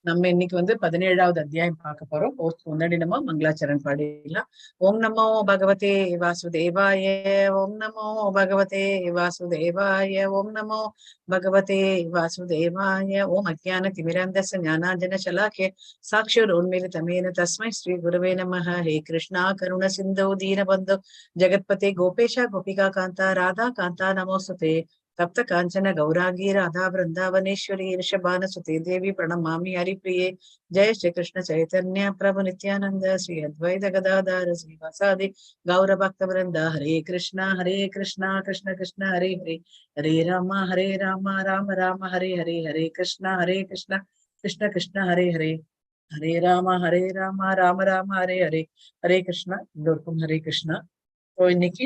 நம்ம இன்னைக்கு 17வது அத்தியாயம் பார்க்க போறோம். முன்னாடி நம்ம மங்களாச்சரண் பாடிடலாம். ஓம் நமோ பகவதே வாசுதேவாய, ஓம் நமோ பகவதே வாசுதேவாய, ஓம் நமோ பகவதே வாசுதேவாய. ஓம் அஜ்ஞான திமிராந்தஸ்ய ஞானாஞ்சன சலாக்கே சாக்ஷுரோன்மிலிதமேன தஸ்மை ஸ்ரீ குருவே நமः. ஹே கிருஷ்ணா கருண சிந்தோ தீனபந்தோ ஜெகத்பதே கோபேஷ கோபிகா காந்தா ராதா காந்தா நமோஸ்துதே. तप्त कांचन गौरांगी राधा वृंदावनेश्वरी ऋषभानुसुते देवी प्रणमामि हरिप्रिये. जय श्री कृष्ण चैतन्य प्रभु नित्यानंद श्री अद्वैत गदाधर श्रीवासादि गौर भक्त वृंद. हरे कृष्णा कृष्ण कृष्ण हरे हरे, हरे राम राम राम हरे हरे, हरे कृष्ण कृष्ण कृष्ण हरे हरे, हरे राम राम राम हरे हरे, हरे कृष्णा. எல்லோருக்கும் ஹரே கிருஷ்ணா. இன்னைக்கு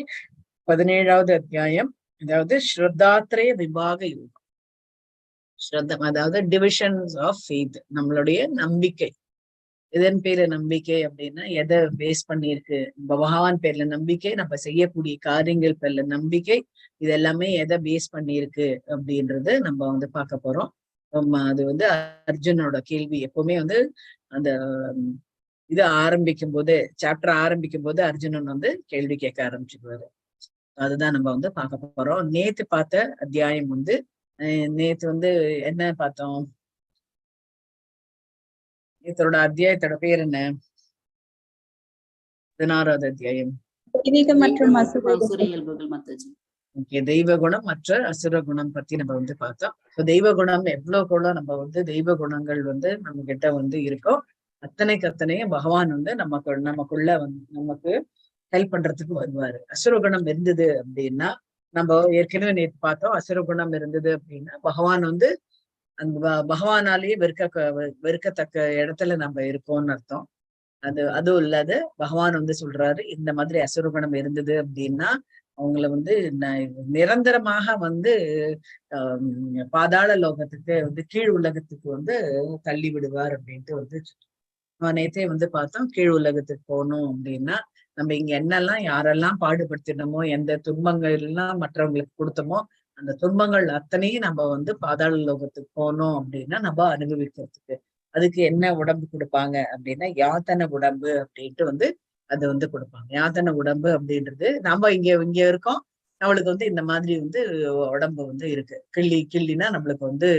17வது அத்தியாயம், அதாவது ஸ்ரத்தாத்ரய விபாக யோகம். ஸ்ரத்தம் அதாவது டிவிஷன்ஸ் ஆஃப் ஃபெய்த், நம்மளுடைய நம்பிக்கை. எதன் பேர்ல நம்பிக்கை அப்படின்னா எதை பேஸ் பண்ணிருக்கு? பகவான் பேர்ல நம்பிக்கை, நம்ம செய்யக்கூடிய காரியங்கள் பேர்ல நம்பிக்கை, இது எல்லாமே எதை பேஸ் பண்ணிருக்கு அப்படின்றது நம்ம பார்க்க போறோம். அது அர்ஜுனோட கேள்வி. எப்பவுமே அந்த இது ஆரம்பிக்கும் போது, சாப்டர் ஆரம்பிக்கும் போது அர்ஜுனன் கேள்வி கேட்க ஆரம்பிச்சுக்குவாரு. அதுதான் நம்ம பார்க்க போறோம். நேத்து பார்த்த அத்தியாயம் நேத்து என்ன பார்த்தோம்? நேத்தோட அத்தியாயத்தோட பேர் என்ன? 16வது அத்தியாயம். தெய்வ குணம் மற்ற அசுர குணம் பத்தி நம்ம பார்த்தோம். தெய்வ குணம் எவ்வளவு கூட நம்ம தெய்வ குணங்கள் நம்ம கிட்ட இருக்கோ அத்தனையும் பகவான் நமக்குள்ள நமக்கு ஹெல்ப் பண்றதுக்கு வருவாரு. அசுரகுணம் இருந்தது அப்படின்னா, நம்ம ஏற்கனவே நேற்று பார்த்தோம், அசுரகுணம் இருந்தது அப்படின்னா பகவான் அந்த பகவானாலேயே வெறுக்கத்தக்க இடத்துல நம்ம இருக்கோம்னு அர்த்தம். அதுவும் இல்லாத பகவான் சொல்றாரு, இந்த மாதிரி அசுரகுணம் இருந்தது அப்படின்னா அவங்கள நிரந்தரமாக பாதாள லோகத்துக்கு கீழ் உலகத்துக்கு தள்ளி விடுவார் அப்படின்ட்டு நேத்தே பார்த்தோம். கீழ் உலகத்துக்கு போகணும் அப்படின்னா நம்ம இங்க என்னெல்லாம் யாரெல்லாம் பாடுபடுத்தினோமோ, எந்த துன்பங்கள் எல்லாம் மற்றவங்களுக்கு கொடுத்தோமோ, அந்த துன்பங்கள் அத்தனையும் நம்ம பாதாள லோகத்துக்கு போனோம் அப்படின்னா நம்ம அனுபவிக்கிறதுக்கு. அதுக்கு என்ன உடம்பு கொடுப்பாங்க அப்படின்னா யாத்தனை உடம்பு அப்படின்ட்டு அது கொடுப்பாங்க. யாத்தனை உடம்பு அப்படின்றது நம்ம இங்க இருக்கோம், நம்மளுக்கு இந்த மாதிரி உடம்பு இருக்கு. கிள்ளினா நம்மளுக்கு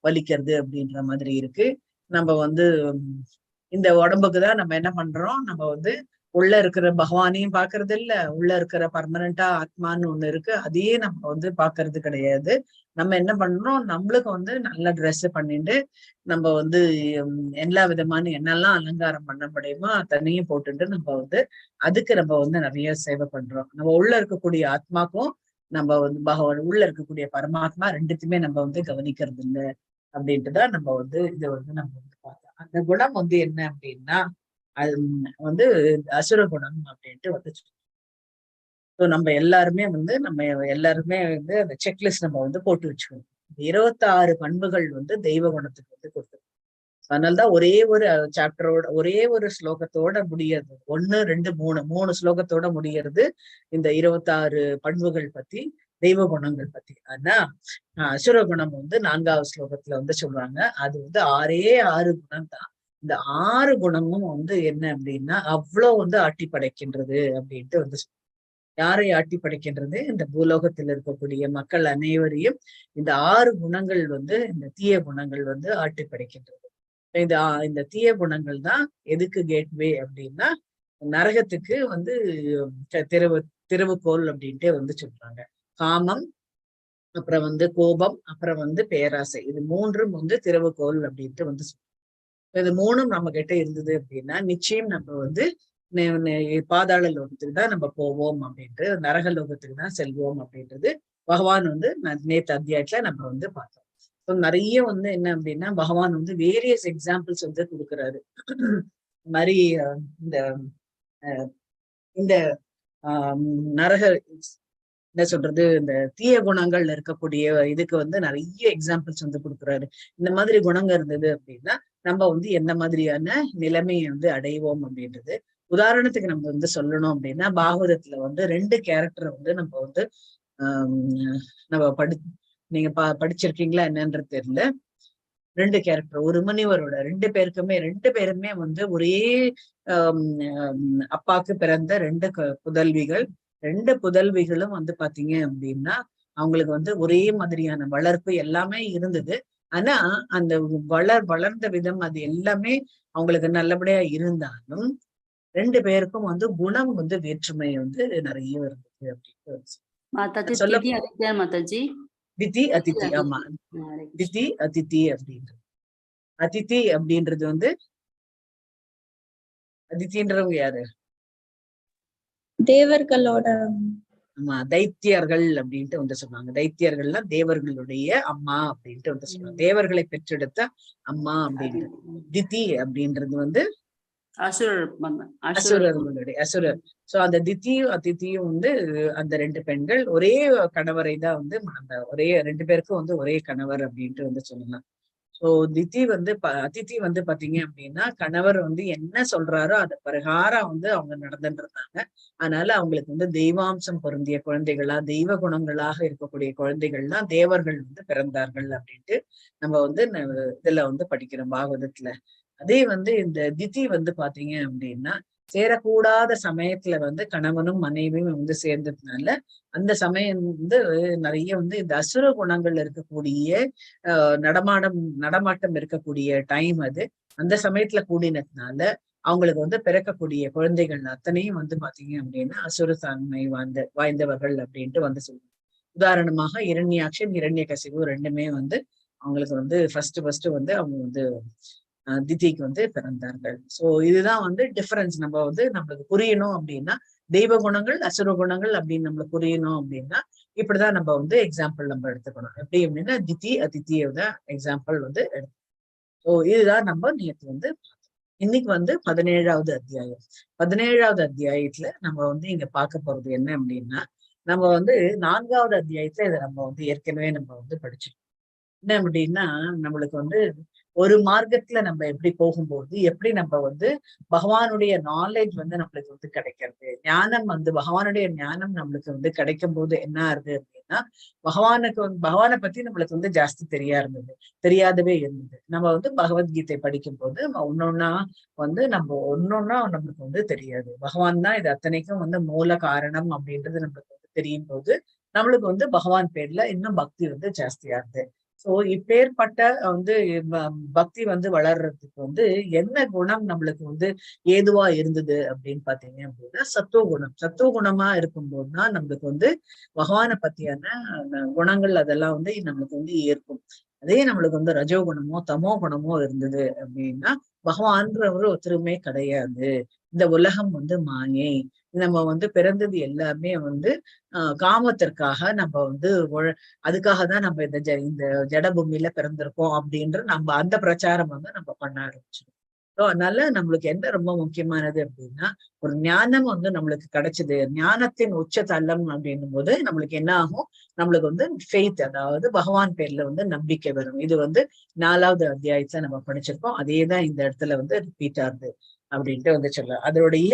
வலிக்கிறது அப்படின்ற மாதிரி இருக்கு. நம்ம இந்த உடம்புக்குதான் நம்ம என்ன பண்றோம், நம்ம உள்ள இருக்கிற பகவானையும் பாக்குறது இல்ல, உள்ள இருக்கிற பர்மனண்டா ஆத்மான்னு ஒண்ணு இருக்கு, அதையே நம்ம பாக்குறது கிடையாது. நம்ம என்ன பண்றோம், நம்மளுக்கு நல்ல ட்ரெஸ் பண்ணிட்டு நம்ம எல்லா விதமான என்னெல்லாம் அலங்காரம் பண்ண முடியுமோ அத்தனையும் போட்டுட்டு நம்ம அதுக்கு நம்ம நிறைய சேவை பண்றோம். நம்ம உள்ள இருக்கக்கூடிய ஆத்மாக்கும் நம்ம பகவான் உள்ள இருக்கக்கூடிய பரமாத்மா ரெண்டுத்தையுமே நம்ம கவனிக்கிறது இல்லை அப்படின்ட்டுதான் நம்ம இதை நம்ம பார்த்தோம். அந்த குணம் என்ன அப்படின்னா அது அசுர குணம் அப்படின்ட்டு நம்ம எல்லாருமே நம்ம எல்லாருமே அந்த செக்லிஸ்ட் நம்ம போட்டு வச்சுக்கணும். 26 பண்புகள் தெய்வ குணத்துக்கு கொடுத்துருக்கோம். அதனாலதான் ஒரே ஒரு சாப்டரோட ஒரே ஒரு ஸ்லோகத்தோட முடியறது, 1, 2, 3 ஸ்லோகத்தோட முடியறது இந்த 26 பண்புகள் பத்தி, தெய்வ குணங்கள் பத்தி. ஆனா அசுர குணம் 4வது ஸ்லோகத்துல சொல்றாங்க. அது 6 குணம் தான். இந்த 6 குணமும் என்ன அப்படின்னா அவ்வளவு ஆட்டி படைக்கின்றது அப்படின்ட்டு யாரை ஆட்டி படைக்கின்றது? இந்த பூலோகத்தில் இருக்கக்கூடிய மக்கள் அனைவரையும் இந்த 6 குணங்கள் இந்த தீய குணங்கள் ஆட்டி படைக்கின்றது. இந்த தீய குணங்கள் தான் எதுக்கு கேட்வே அப்படின்னா நரகத்துக்கு திறவுகோல் அப்படின்ட்டு சொல்றாங்க. காமம், அப்புறம் கோபம், அப்புறம் பேராசை, இது 3ம் திறவுகோல் அப்படின்ட்டு இது 3ம் நம்ம கிட்ட இருந்தது அப்படின்னா நிச்சயம் நம்ம பாதாள லோகத்துக்கு தான் நம்ம போவோம் அப்படின்ட்டு, நரக லோகத்துக்கு தான் செல்வோம் அப்படின்றது பகவான் நேத்து அத்தியாயத்துல நம்ம பார்த்தோம். நிறைய என்ன அப்படின்னா பகவான் வேரியஸ் எக்ஸாம்பிள்ஸ் கொடுக்குறாரு. மாதிரி இந்த நரக என்ன சொல்றது, இந்த தீய குணங்கள்ல இருக்கக்கூடிய இதுக்கு நிறைய எக்ஸாம்பிள்ஸ் கொடுக்குறாரு. இந்த மாதிரி குணங்கள் இருந்தது அப்படின்னா நம்ம எந்த மாதிரியான நிலைமையை அடைவோம் அப்படின்றது. உதாரணத்துக்கு நம்ம சொல்லணும் அப்படின்னா பாகவதத்துல 2 கேரக்டர் நம்ம நம்ம நீங்க படிச்சிருக்கீங்களா என்னன்றது தெரியல. 2 கேரக்டர், ஒரு முனிவரோட 2 பேருமே வந்து ஒரே அப்பாக்கு பிறந்த 2 புதல்விகள். 2 புதல்விகளும் வந்து பாத்தீங்க அப்படின்னா அவங்களுக்கு வந்து ஒரே மாதிரியான வளர்ப்பு எல்லாமே இருந்தது. ஆனா அந்த வளர்ந்த விதம் அது எல்லாமே அவங்களுக்கு நல்லபடியா இருந்தாலும் 2 பேருக்கும் வந்து குணம் வந்து வேற்றுமை வந்து நிறைய இருந்தது அப்படின்னு சொல்ல. திதி அதிதி, ஆமா, திதி அதிதி அப்படின்றது. அதிதி அப்படின்றது வந்து அதித்தின்றவங்க யாரு? தேவர்களோட, ஆமா, தைத்தியர்கள் அப்படின்ட்டு வந்து சொன்னாங்க. தைத்தியர்கள்னா தேவர்களுடைய அம்மா அப்படின்ட்டு வந்து சொன்னாங்க. தேவர்களை பெற்றெடுத்த அம்மா அப்படின்ட்டு. திதி அப்படின்றது வந்து அசுரர்களுடைய அசுரர். சோ அந்த தித்தியும் அதித்தியும் வந்து அந்த 2 பெண்கள் ஒரே கணவரை தான் வந்து ஒரே 2 பேருக்கும் வந்து ஒரே கணவர் அப்படின்ட்டு வந்து சொல்லலாம். சோ அதித்தி வந்து பாத்தீங்க அப்படின்னா கணவர் வந்து என்ன சொல்றாரோ அது பிரகாரம் வந்து அவங்க நடந்துட்டு இருந்தாங்க. அதனால அவங்களுக்கு வந்து தெய்வாம்சம் பொருந்திய குழந்தைகளா, தெய்வ குணங்களாக இருக்கக்கூடிய குழந்தைகள்லாம் தேவர்கள் வந்து பிறந்தார்கள் அப்படின்ட்டு நம்ம வந்து இதுல வந்து படிக்கிறோம் பாகவதத்துல. அதே வந்து இந்த திதி வந்து பாத்தீங்க அப்படின்னா சேரக்கூடாத சமயத்துல வந்து கணவனும் மனைவியும் வந்து சேர்ந்ததுனால அந்த சமயம் வந்து நிறைய வந்து இந்த அசுர குணங்கள் இருக்கக்கூடிய நடமாட்டம் இருக்கக்கூடிய டைம் அது. அந்த சமயத்துல கூடினதுனால அவங்களுக்கு வந்து பிறக்கக்கூடிய குழந்தைகள் அத்தனையும் வந்து பாத்தீங்க அப்படின்னா அசுரத்தன்மை வாய்ந்தவர்கள் அப்படின்ட்டு வந்து சொல்லுவாங்க. உதாரணமாக இரண்யாக்ஷன் இரண்யகசிபு ரெண்டுமே வந்து அவங்களுக்கு வந்து ஃபர்ஸ்ட் வந்து அவங்க வந்து திதிக்கு வந்து பிறந்தார்கள். சோ இதுதான் வந்து டிஃபரன்ஸ். நம்ம வந்து நம்மளுக்கு புரியணும் அப்படின்னா தெய்வ குணங்கள் அசுர குணங்கள் அப்படின்னு நம்மளுக்கு புரியணும் அப்படின்னா இப்படிதான் நம்ம வந்து எக்ஸாம்பிள் நம்ம எடுத்துக்கணும். எப்படி அப்படின்னா திதி அதித்தியோட எக்ஸாம்பிள் வந்து எடுத்து. ஸோ இதுதான் நம்ம நேற்று வந்து இன்னைக்கு வந்து 17வது அத்தியாயம். 17வது அத்தியாயத்துல நம்ம வந்து இங்க பார்க்க போறது என்ன அப்படின்னா நம்ம வந்து 4வது அத்தியாயத்துல இதை நம்ம வந்து ஏற்கனவே நம்ம வந்து படிச்சோம். என்ன அப்படின்னா நம்மளுக்கு வந்து ஒரு மார்க்கத்துல நம்ம எப்படி போகும்போது எப்படி நம்ம வந்து பகவானுடைய நாலேஜ் வந்து நம்மளுக்கு வந்து கிடைக்கிறது, ஞானம் வந்து பகவானுடைய ஞானம் நம்மளுக்கு வந்து கிடைக்கும் போது என்ன ஆகுது அப்படின்னா பகவானை பத்தி நம்மளுக்கு வந்து ஜாஸ்தி தெரியாதவே இருந்தது. நம்ம வந்து பகவத்கீதை படிக்கும் போது ஒன்னொன்னா நம்மளுக்கு வந்து தெரியாது. பகவான் தான் இது அத்தனைக்கும் வந்து மூல காரணம் அப்படின்றது நம்மளுக்கு வந்து தெரியும் போது நம்மளுக்கு வந்து பகவான் பேர்ல இன்னும் பக்தி வந்து ஜாஸ்தியாகுது. சோ இப்பேற்பட்ட வந்து பக்தி வந்து வளர்றதுக்கு வந்து என்ன குணம் நம்மளுக்கு வந்து ஏதுவா இருந்தது அப்படின்னு பாத்தீங்க அப்படின்னா சத்துவ குணமா இருக்கும்போதுதான் நம்மளுக்கு வந்து பகவானை பத்தியான குணங்கள் அதெல்லாம் வந்து நம்மளுக்கு வந்து ஏற்கும். அதே நம்மளுக்கு வந்து ரஜோ குணமோ தமோ குணமோ இருந்தது அப்படின்னா பகவான்றவர் ஒருத்தருமே கிடையாது. இந்த உலகம் வந்து மாயை. நம்ம வந்து பிறந்தது எல்லாமே வந்து காமத்திற்காக நம்ம வந்து அதுக்காக தான் நம்ம இந்த ஜட பூமியில பிறந்திருக்கோம் அப்படின்ற நம்ம அந்த பிரச்சாரம் வந்து நம்ம பண்ண ஆரம்பிச்சிடும். அதனால நம்மளுக்கு என்ன ரொம்ப முக்கியமானது அப்படின்னா ஒரு ஞானம் வந்து நம்மளுக்கு கிடைச்சது. ஞானத்தின் உச்ச தள்ளம் அப்படின்னும் போது நம்மளுக்கு என்ன ஆகும், நம்மளுக்கு வந்து ஃபெய்த், அதாவது பகவான் பேர்ல வந்து நம்பிக்கை வரும். இது வந்து 4வது அத்தியாயத்துல நம்ம படிச்சிருக்கோம். அதேதான் இந்த இடத்துல வந்து ரிப்பீட் ஆகுது அப்படின்ட்டு வந்து சொல்லலாம். அதோடைய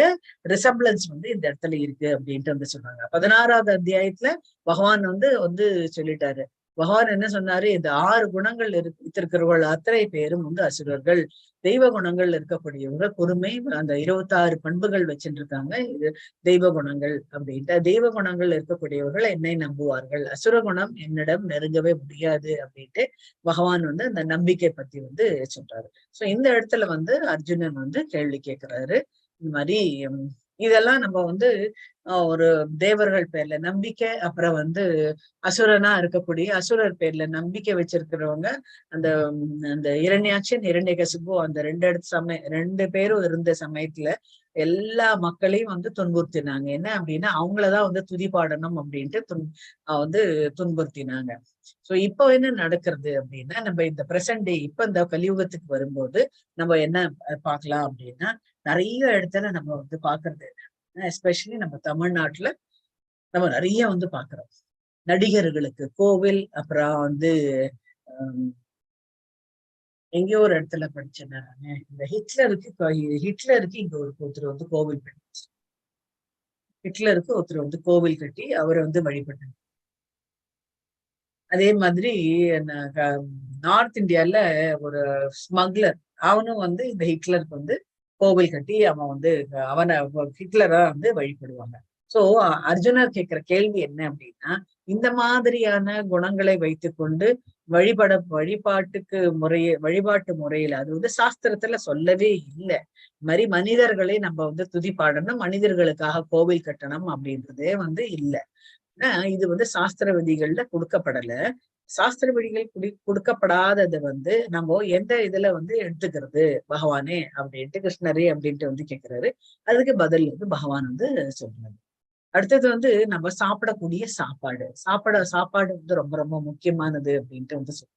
ரிசம்பிளன்ஸ் வந்து இந்த இடத்துல இருக்கு அப்படின்ட்டு வந்து சொன்னாங்க. 16வது அத்தியாயத்துல பகவான் வந்து சொல்லிட்டாரு. பகவான் என்ன சொன்னாரு, இந்த 6 குணங்கள் இருக்கிறவர்கள் அத்தனை பேரும் வந்து அசுரர்கள். தெய்வ குணங்கள் இருக்கக்கூடியவங்க பொறுமை, அந்த 26 பண்புகள் வச்சுட்டு இருக்காங்க. இது தெய்வ குணங்கள் அப்படின்ட்டு. தெய்வ குணங்கள் இருக்கக்கூடியவர்கள் என்னை நம்புவார்கள், அசுர குணம் என்னிடம் நெருங்கவே முடியாது அப்படின்ட்டு பகவான் வந்து அந்த நம்பிக்கை பத்தி வந்து சொல்றாரு. சோ இந்த இடத்துல வந்து அர்ஜுனன் வந்து கேள்வி கேட்கிறாரு. இந்த மாதிரி இதெல்லாம் நம்ம வந்து ஒரு தேவர்கள் பேர்ல நம்பிக்கை, அப்புறம் வந்து அசுரனா இருக்கக்கூடிய அசுரர் பேர்ல நம்பிக்கை வச்சிருக்கிறவங்க அந்த அந்த இரண்யாட்சன் இரண்யகசிபு அந்த 2 பேரும் இருந்த சமயத்துல எல்லா மக்களையும் வந்து துன்புறுத்தினாங்க. என்ன அப்படின்னா அவங்களதான் வந்து துதிபாடணும் அப்படின்ட்டு வந்து துன்புறுத்தினாங்க. சோ இப்போ என்ன நடக்கிறது அப்படின்னா நம்ம இந்த பிரசன்ட் டே இப்ப இந்த கலியுகத்துக்கு வரும்போது நம்ம என்ன பார்க்கலாம் அப்படின்னா நிறைய இடத்துல நம்ம வந்து பாக்குறது என்ன, எஸ்பெஷலி நம்ம தமிழ்நாட்டுல நம்ம நிறைய வந்து பாக்குறோம். நடிகர்களுக்கு கோவில், அப்புறம் வந்து எங்கேயோ ஒரு இடத்துல படிச்சேன் நானு, இந்த ஹிட்லருக்கு இங்க ஒருத்தர் வந்து கோவில் கட்டி, ஹிட்லருக்கு ஒருத்தர் வந்து கோவில் கட்டி அவரை வந்து வழிபட்டாங்க. அதே மாதிரி நார்த் இந்தியால ஒரு ஸ்மக்லர், அவனும் வந்து இந்த ஹிட்லருக்கு வந்து கோவில் கட்டி அவன் வந்து அவனை ஹிட்லரா வந்து வழிபடுவாங்க. சோ அர்ஜுனர் கேட்கிற கேள்வி என்ன அப்படின்னா, இந்த மாதிரியான குணங்களை வைத்துக்கொண்டு வழிபாட்டு முறையில அது வந்து சாஸ்திரத்துல சொல்லவே இல்லை. இந்த மாதிரி மனிதர்களை நம்ம வந்து துதிப்பாடணும், மனிதர்களுக்காக கோவில் கட்டணும் அப்படின்றதே வந்து இல்லை. இது வந்து சாஸ்திர விதிகள்ல கொடுக்கப்படல. சாஸ்திர விதிகள் கொடுக்கப்படாதது வந்து நம்ம எந்த இதுல வந்து எடுத்துக்கிறது பகவானே அப்படின்ட்டு, கிருஷ்ணரே அப்படின்ட்டு வந்து கேட்கிறாரு. அதுக்கு பதில் வந்து பகவான் வந்து சொல்றாரு. அடுத்தது வந்து நம்ம சாப்பிடக்கூடிய சாப்பாடு வந்து ரொம்ப ரொம்ப முக்கியமானது அப்படின்ட்டு வந்து சொல்றோம்.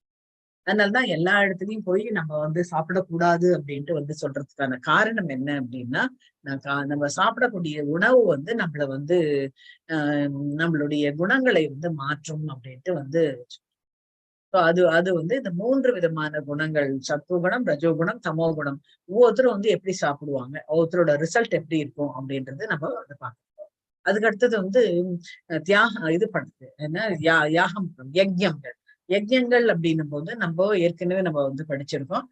அதனாலதான் எல்லா இடத்துலயும் போய் நம்ம வந்து சாப்பிடக்கூடாது அப்படின்ட்டு வந்து சொல்றதுக்கான காரணம் என்ன அப்படின்னா, நம்ம சாப்பிடக்கூடிய உணவு வந்து நம்மள வந்து நம்மளுடைய குணங்களை வந்து மாற்றும் அப்படின்ட்டு வந்து அது அது வந்து இந்த 3 விதமான குணங்கள், சத்துவகுணம், ரஜோகுணம், தமோ குணம், ஒவ்வொருத்தரும் வந்து எப்படி சாப்பிடுவாங்க, ஒவ்வொருத்தரோட ரிசல்ட் எப்படி இருக்கும் அப்படின்றது நம்ம வந்து பார்க்கணும். அதுக்கு அடுத்தது வந்து தியாகம் இது பண்றது என்ன, யாகம், யஜ்யங்கள். யஜ்யங்கள் அப்படின்னும் போது நம்ம ஏற்கனவே நம்ம வந்து படிச்சிருக்கோம்.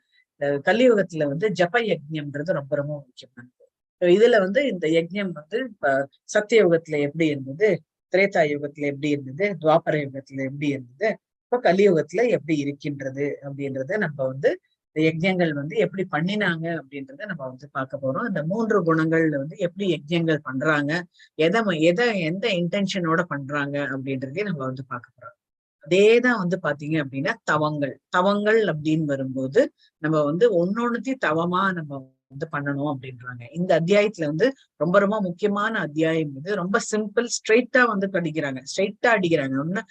கலியுகத்துல வந்து ஜப யஜ்யம்ன்றது ரொம்ப ரொம்ப முக்கியமானது. இதுல வந்து இந்த யஜ்யம் வந்து சத்திய யுகத்துல எப்படி இருந்தது, திரேதா யுகத்துல எப்படி இருந்தது, துவாபர யுகத்துல எப்படி இருந்தது, இப்ப கலியுகத்துல எப்படி இருக்கின்றது அப்படின்றத நம்ம வந்து இந்த யஜ்யங்கள் வந்து எப்படி பண்ணினாங்க அப்படின்றத நம்ம வந்து பார்க்க போறோம். இந்த 3 குணங்கள்ல வந்து எப்படி யஜ்யங்கள் பண்றாங்க, எந்த இன்டென்ஷனோட பண்றாங்க அப்படின்றதையும் நம்ம வந்து பார்க்க போறோம். அதேதான் வந்து பாத்தீங்க அப்படின்னா தவங்கள் அப்படின்னு வரும்போது நம்ம வந்து ஒன்னொன்னுத்தையும் தவமா நம்ம வந்து பண்ணணும் அப்படின்றாங்க. இந்த அத்தியாயத்துல வந்து ரொம்ப ரொம்ப முக்கியமான அத்தியாயம் இது. ரொம்ப சிம்பிள், ஸ்ட்ரெயிட்டா வந்து ஸ்ட்ரெயிட்டா அடிக்கிறாங்க.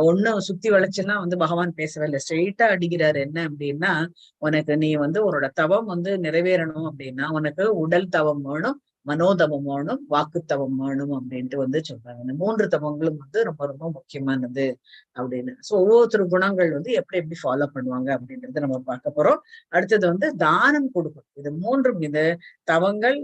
ஒண்ணு சுத்தி வளைச்செல்லாம் வந்து பகவான் பேசவே இல்லை, ஸ்ட்ரெயிட்டா அடிக்கிறாரு. என்ன அப்படின்னா, உனக்கு நீ வந்து உன்னோட தவம் வந்து நிறைவேறணும் அப்படின்னா உனக்கு உடல் தவம் வேணும், மனோதவம் வேணும், வாக்குத்தவம் வேணும் அப்படின்ட்டு வந்து சொல்றாங்க. இந்த 3 தவங்களும் வந்து ரொம்ப ரொம்ப முக்கியமானது அப்படின்னு. சோ ஒவ்வொருத்தர் குணங்கள் வந்து எப்படி எப்படி ஃபாலோ பண்ணுவாங்க அப்படின்றத நம்ம பார்க்க போறோம். அடுத்தது வந்து தானம் கொடுக்கும். இது 3ம், இது தவங்கள்,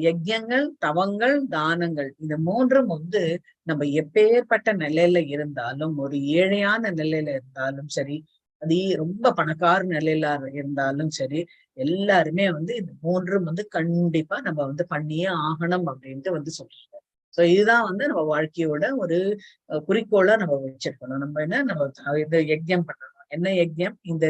யஜ்யங்கள், தவங்கள், தானங்கள், இந்த 3ம் வந்து நம்ம எப்பேற்பட்ட நிலையில இருந்தாலும், ஒரு ஏழையான நிலையில இருந்தாலும் சரி, அது ரொம்ப பணக்கார நிலையில இருந்தாலும் சரி, எல்லாருமே வந்து இந்த 3ம் வந்து கண்டிப்பா நம்ம வந்து பண்ணியே ஆகணும் அப்படின்ட்டு வந்து சொல்றாங்க. சோ இதுதான் வந்து நம்ம வாழ்க்கையோட ஒரு குறிக்கோளா நம்ம வச்சிருக்கணும். நம்ம என்ன, நம்ம இது யஜ்யம் பண்ணணும். என்ன யஜ்யம்? இந்த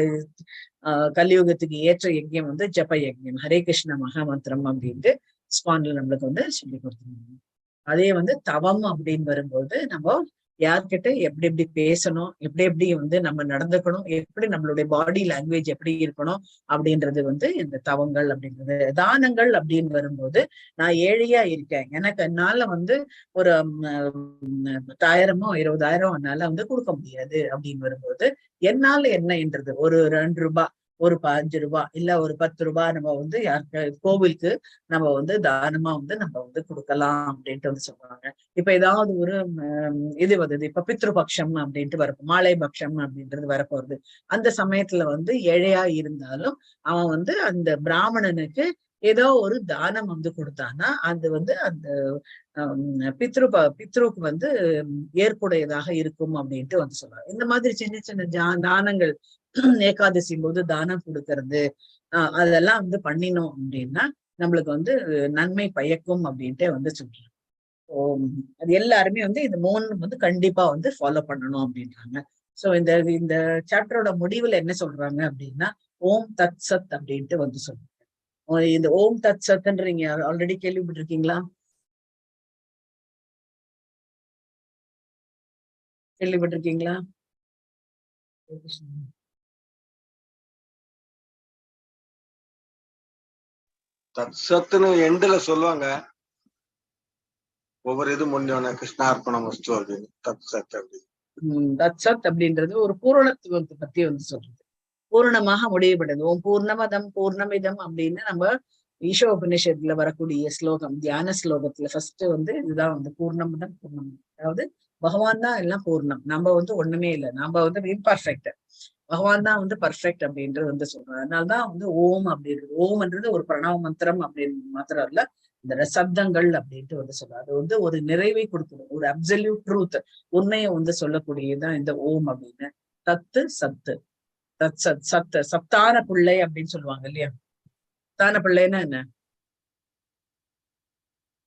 கலியுகத்துக்கு ஏற்ற யஜ்யம் வந்து ஜப யஜ்யம், ஹரே கிருஷ்ண மகா மந்திரம் அப்படின்ட்டு ஸ்பான்ல நம்மளுக்கு வந்து சொல்லி கொடுத்துருந்தாங்க. அதே வந்து தவம் அப்படின்னு வரும்போது நம்ம யார்கிட்ட எப்படி எப்படி பேசணும், எப்படி எப்படி வந்து நம்ம நடந்துக்கணும், எப்படி நம்மளுடைய பாடி லாங்குவேஜ் எப்படி இருக்கணும் அப்படின்றது வந்து இந்த தவங்கள் அப்படின்றது. தானங்கள் அப்படின்னு வரும்போது, நான் ஏழையா இருக்கேன், எனக்கு என்னால வந்து ஒரு 10,000 20,000 என்னால வந்து கொடுக்க முடியாது அப்படின்னு வரும்போது, என்னால என்ன என்றது ஒரு 2 ரூபாய், ஒரு 5 ரூபாய், இல்ல ஒரு 10 ரூபாய் நம்ம வந்து யாருக்கு கோவிலுக்கு நம்ம வந்து தானமா வந்து நம்ம வந்து கொடுக்கலாம் அப்படின்ட்டு வந்து சொல்றாங்க. இப்ப ஏதாவது ஒரு இது வருது, இப்ப பித்ருபக்ஷம் அப்படின்ட்டு வரப்போ, மாலை பக்ஷம் அப்படின்றது வரப்போறது. அந்த சமயத்துல வந்து ஏழையா இருந்தாலும் அவன் வந்து அந்த பிராமணனுக்கு ஏதோ ஒரு தானம் வந்து கொடுத்தான்னா அது வந்து அந்த பித்ருக்கு வந்து ஏற்புடையதாக இருக்கும் அப்படின்ட்டு வந்து சொல்றாங்க. இந்த மாதிரி சின்ன சின்ன தானங்கள், ஏகாதசி போது தானம் கொடுக்கறது, அதெல்லாம் வந்து பண்ணினோம் அப்படின்னா நம்மளுக்கு வந்து நன்மை பயக்கும் அப்படின்ட்டு வந்து சொல்றாங்க. அது எல்லாருமே வந்து இந்த 3 வந்து கண்டிப்பா வந்து ஃபாலோ பண்ணணும் அப்படின்றாங்க. சோ இந்த இந்த சாப்டரோட முடிவுல என்ன சொல்றாங்க அப்படின்னா, ஓம் தத் சத் அப்படின்ட்டு வந்து சொல்றாங்க. இந்த ஓம் தத் சத்ன்றீங்க ஆல்ரெடி கேள்விப்பட்டிருக்கீங்களா? கேள்விப்பட்டிருக்கீங்களா? தத் சத்துன்னு எண்டுல சொல்லுவாங்க, ஒவ்வொரு இது முடிஞ்சோன கிருஷ்ணார்ப்பணம் வஸ்து அப்படின்னு. தத் சத் அப்படின்னு. தத் சத் அப்படின்றது ஒரு பூரணத்துவத்தை பத்தி வந்து சொல்றது. பூர்ணமாக முடிவுபடுது. ஓம் பூர்ணமதம் பூர்ணமிதம் அப்படின்னு நம்ம ஈஷோ உபநிஷத்துல வரக்கூடிய ஸ்லோகம், தியான ஸ்லோகத்துல ஃபர்ஸ்ட் வந்து இதுதான் வந்து பூர்ணமதம் பூர்ணம். அதாவது பகவான் தான் எல்லாம் பூர்ணம், நம்ம வந்து ஒண்ணுமே இல்லை, நம்ம வந்து இம்பர்ஃபெக்ட், பகவான் தான் வந்து பர்ஃபெக்ட் அப்படின்றது வந்து சொல்றோம். அதனாலதான் வந்து ஓம் அப்படின்றது, ஓம்ன்றது ஒரு பிரணவ மந்திரம் அப்படின்னு மாத்திரம் இல்ல, இந்த சப்தங்கள் அப்படின்ட்டு வந்து சொல்றோம். அது வந்து ஒரு நிறைவை கொடுக்கணும், ஒரு அப்சல்யூட் ட்ரூத், உண்மையை வந்து சொல்லக்கூடியதுதான் இந்த ஓம் அப்படின்னு. தத்து சத்து, தத் சத் சத்து, சப்தான பிள்ளை அப்படின்னு சொல்லுவாங்க இல்லையா? சப்தான பிள்ளைன்னா என்ன?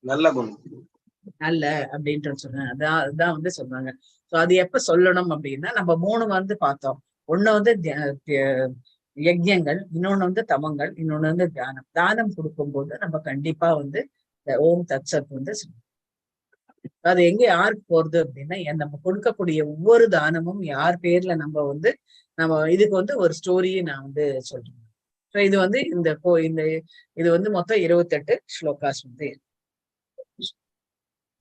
நல்ல குணம், நல்ல அப்படின்ட்டு சொன்னேன். அதுதான் வந்து சொல்றாங்க. சோ அது எப்ப சொல்லணும் அப்படின்னா, நம்ம 3 வந்து பார்த்தோம். ஒண்ணு வந்து யஜ்யங்கள், இன்னொன்னு வந்து தமங்கள், இன்னொன்னு வந்து தியானம். தானம் கொடுக்கும்போது நம்ம கண்டிப்பா வந்து இந்த ஓம் தத் சத் வந்து அது எங்க யாருக்கு போறது அப்படின்னா, நம்ம கொடுக்கக்கூடிய ஒவ்வொரு தானமும் யார் பேர்ல நம்ம இதுக்கு வந்து ஒரு ஸ்டோரியை நான் வந்து சொல்றேன். இது வந்து இந்த இது வந்து மொத்தம் 28 ஸ்லோகாஸ் வந்து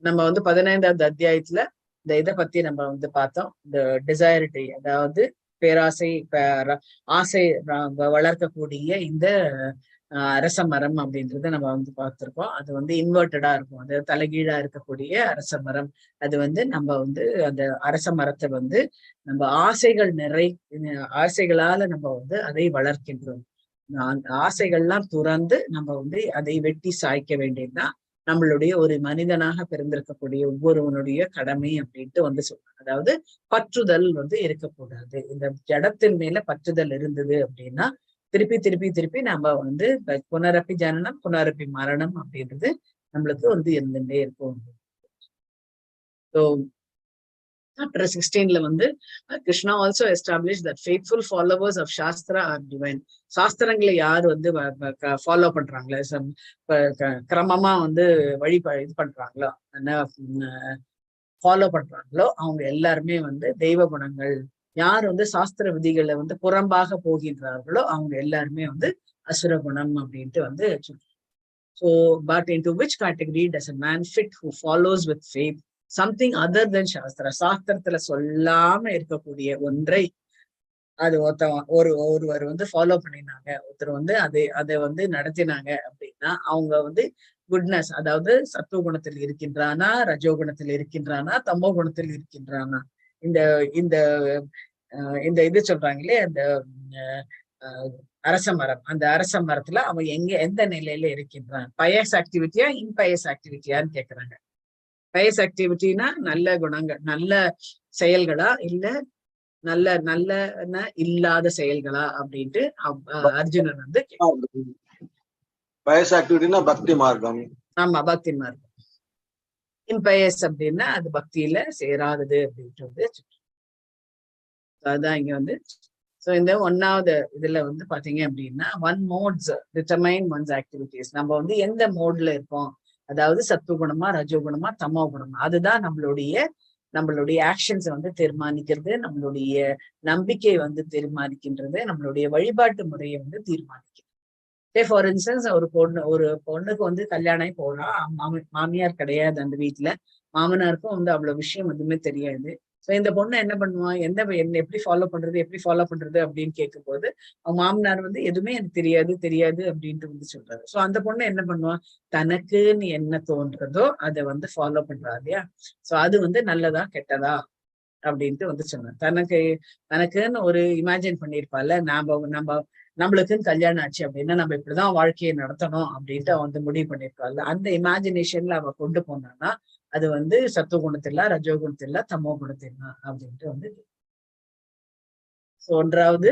நம்ம வந்து 15வது அத்தியாயத்துல இந்த இதை பத்தி நம்ம வந்து பார்த்தோம். இந்த டிசைரிட்டி, அதாவது பேராசை, ஆசை வளர்க்கக்கூடிய இந்த அரச மரம் அப்படின்றத நம்ம வந்து பார்த்திருக்கோம். அது வந்து இன்வெர்டடா இருக்கும், அது தலைகீழா இருக்கக்கூடிய அரச மரம். அது வந்து நம்ம வந்து அந்த அரச மரத்தை வந்து நம்ம ஆசைகளால நம்ம வந்து அதை வளர்க்கின்றோம். அந்த ஆசைகள்லாம் துறந்து நம்ம வந்து அதை வெட்டி சாய்க்க வேண்டியதுதான் நம்மளுடைய ஒரு மனிதனாக பிறந்திருக்கக்கூடிய ஒவ்வொருவனுடைய கடமை அப்படின்ட்டு வந்து சொல்றாங்க. அதாவது பற்றுதல் வந்து இருக்கக்கூடாது. இந்த ஜடத்தின் மேல பற்றுதல் இருந்தது அப்படின்னா திருப்பி திருப்பி திருப்பி நம்ம வந்து புனரப்பி ஜனனம் புனரப்பி மரணம் அப்படின்றது நம்மளுக்கு வந்து இருந்துட்டே இருக்கும். ஸோ Chapter 16 வந்து Krishna also establish that faithful followers of shastra are divine. சாஸ்திரங்களை யார் வந்து ஃபாலோ பண்றாங்களோ, கிரமமா வந்து இது பண்றாங்களோ, ஃபாலோ பண்றாங்களோ, அவங்க எல்லாருமே வந்து தெய்வ குணங்கள். யார் வந்து சாஸ்திர விதிகளை வந்து புறம்பாக போகின்றார்களோ அவங்க எல்லாருமே வந்து அசுர குணம் அப்படின்ட்டு வந்து சொல்றாங்க. So, but into which category does a man fit who follows with faith something other than Sastra? சாஸ்திரத்துல சொல்லாம இருக்கக்கூடிய ஒன்றை அது ஒருவர் வந்து ஃபாலோ பண்ணினாங்க, ஒருத்தர் வந்து அதை வந்து நடத்தினாங்க அப்படின்னா அவங்க வந்து குட்னஸ், அதாவது சத்துவ குணத்தில் இருக்கின்றானா, ரஜோகுணத்தில் இருக்கின்றானா, தமோ குணத்தில் இருக்கின்றானா, இந்த இந்த இந்த இது சொல்றாங்களே அந்த அரச மரம், அந்த அரச மரத்துல அவன் எந்த நிலையில இருக்கின்றான்? பயஸ் ஆக்டிவிட்டியா இன்பயஸ் ஆக்டிவிட்டியான்னு கேக்குறாங்க. பயஸ் ஆக்டிவிட்டினா நல்ல குணங்கள், நல்ல செயல்களா, இல்ல நல்ல நல்ல இல்லாத செயல்களா அப்படின்ட்டு அர்ஜுனன் வந்து பயஸ் ஆக்டிவிட்டினா பக்தி மார்க்கம். ஆமா, பக்தி மார்க்கம். இன்பயஸ் அப்படின்னா அது பக்தியில சேராதது அப்படின்றது. அதுதான் இங்க வந்து சோ இந்த 1வது இதுல வந்து பாத்தீங்க அப்படின்னா one modes determine once activities. நம்ம வந்து எந்த மோட்ல இருக்கோம், அதாவது சத்துவ குணமா, ரஜோகுணமா, தமோ குணமா, அதுதான் நம்மளுடைய ஆக்ஷன்ஸை வந்து தீர்மானிக்கிறது, நம்மளுடைய நம்பிக்கை வந்து தீர்மானிக்கின்றது, நம்மளுடைய வழிபாட்டு முறையை வந்து தீர்மானிக்கிறது. ஃபார் இன்ஸ்டன்ஸ் ஒரு பொண்ணுக்கு வந்து கல்யாணம் போனா மாமியார் கிடையாது அந்த வீட்டுல, மாமனாருக்கும் வந்து அவ்வளவு விஷயம் எதுவுமே தெரியாது. சோ இந்த பொண்ணு என்ன பண்ணுவான், என்ன எப்படி ஃபாலோ பண்றது அப்படின்னு கேட்கும் போது அவன் மாமனார் வந்து எதுவுமே எனக்கு தெரியாது அப்படின்ட்டு வந்து சொல்றாரு. சோ அந்த பொண்ணு என்ன பண்ணுவான், தனக்குன்னு என்ன தோன்றதோ அதை வந்து ஃபாலோ பண்றா இல்லையா? சோ அது வந்து நல்லதா கெட்டதா அப்படின்ட்டு வந்து சொன்னான். தனக்குன்னு ஒரு இமேஜின் பண்ணிருப்பால, நம்மளுக்குன்னு கல்யாணம் ஆச்சு அப்படின்னா நம்ம இப்படிதான் வாழ்க்கையை நடத்தணும் அப்படின்ட்டு அவன் வந்து முடிவு பண்ணிருப்பாள். அந்த இமேஜினேஷன்ல அவ கொண்டு போனான்னா அது வந்து சத்துவ குணத்தில்ல, ரஜோ குணத்தில்ல, தமோ குணத்தில்ல அப்படின்ட்டு வந்து. ஒன்றாவது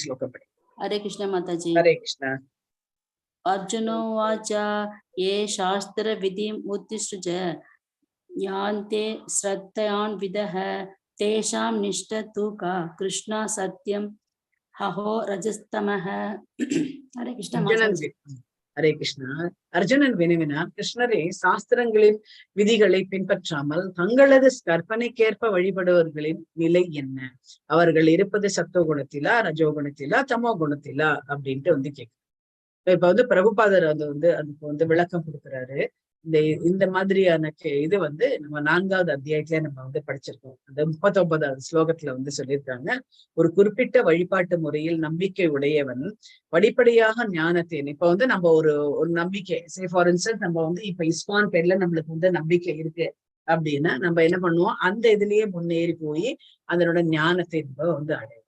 ஸ்லோகப்படி. ஹரே கிருஷ்ண மாதாஜி. ஹரே கிருஷ்ணா. அர்ஜுனோ வாச்சா ஏ சாஸ்திர விதிம் உத்திஷ்ட ஞாந்தே ஸ்ரத்தயான் விதஹ தேஷாம் நிஷ்ட தூகா கிருஷ்ணா சத்யம் ஹஹோ ரஜஸ்தமஹ. ஹரே கிருஷ்ண மாதாஜி. ஹரே கிருஷ்ணா. அர்ஜுனன் வினவினார், கிருஷ்ணரே, சாஸ்திரங்களின் விதிகளை பின்பற்றாமல் தங்களது கற்பனைக்கேற்ப வழிபடுவர்களின் நிலை என்ன? அவர்கள் இருப்பது சத்துவ குணத்திலா, ரஜோ குணத்திலா, தமோ குணத்திலா அப்படின்ட்டு வந்து கேட்க. இப்ப வந்து பிரபுபாதர் அதுக்கு வந்து விளக்கம் கொடுக்குறாரு. இந்த மாதிரியான இது வந்து நம்ம 4வது அத்தியாயத்துல நம்ம வந்து படிச்சிருக்கோம். அந்த 39வது ஸ்லோகத்துல வந்து சொல்லியிருக்காங்க, ஒரு குறிப்பிட்ட வழிபாட்டு முறையில் நம்பிக்கை உடையவன் படிப்படியாக ஞானத்தின், இப்ப வந்து நம்ம ஒரு நம்பிக்கை, ஃபார் இன்ஸ்டன்ஸ் நம்ம வந்து இப்ப இஸ்கான் பேர்ல நம்மளுக்கு வந்து நம்பிக்கை இருக்கு அப்படின்னா நம்ம என்ன பண்ணுவோம், அந்த இதுலயே முன்னேறி போய் அதனோட ஞானத்தை நம்ம வந்து அடையும்.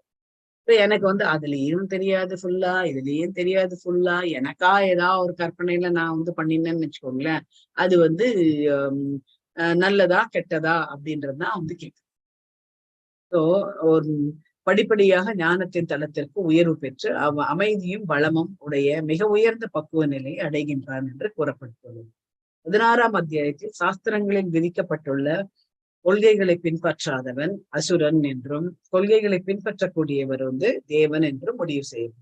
எனக்கு வந்து அதுலயும் தெரியாது ஃபுல்லா, இதுலயும் தெரியாது ஃபுல்லா, எனக்கா ஏதாவது ஒரு கற்பனையில நான் வந்து பண்ணினேன்னு வச்சுக்கோங்களேன், அது வந்து நல்லதா கெட்டதா அப்படின்றதுதான் வந்து கேட்குது. ஸோ ஒரு படிப்படியாக ஞானத்தின் தளத்திற்கு உயர்வு பெற்று அமைதியும் வளமும் உடைய மிக உயர்ந்த பக்குவ நிலையை அடைகின்றான் என்று கூறப்பட்டுள்ளது. 16ஆம் அத்தியாயத்தில் சாஸ்திரங்களில் விதிக்கப்பட்டுள்ள கொள்கைகளை பின்பற்றாதவன் அசுரன் என்றும், கொள்கைகளை பின்பற்றக்கூடியவர் தேவன் என்றும் முடிவு செய்யும்.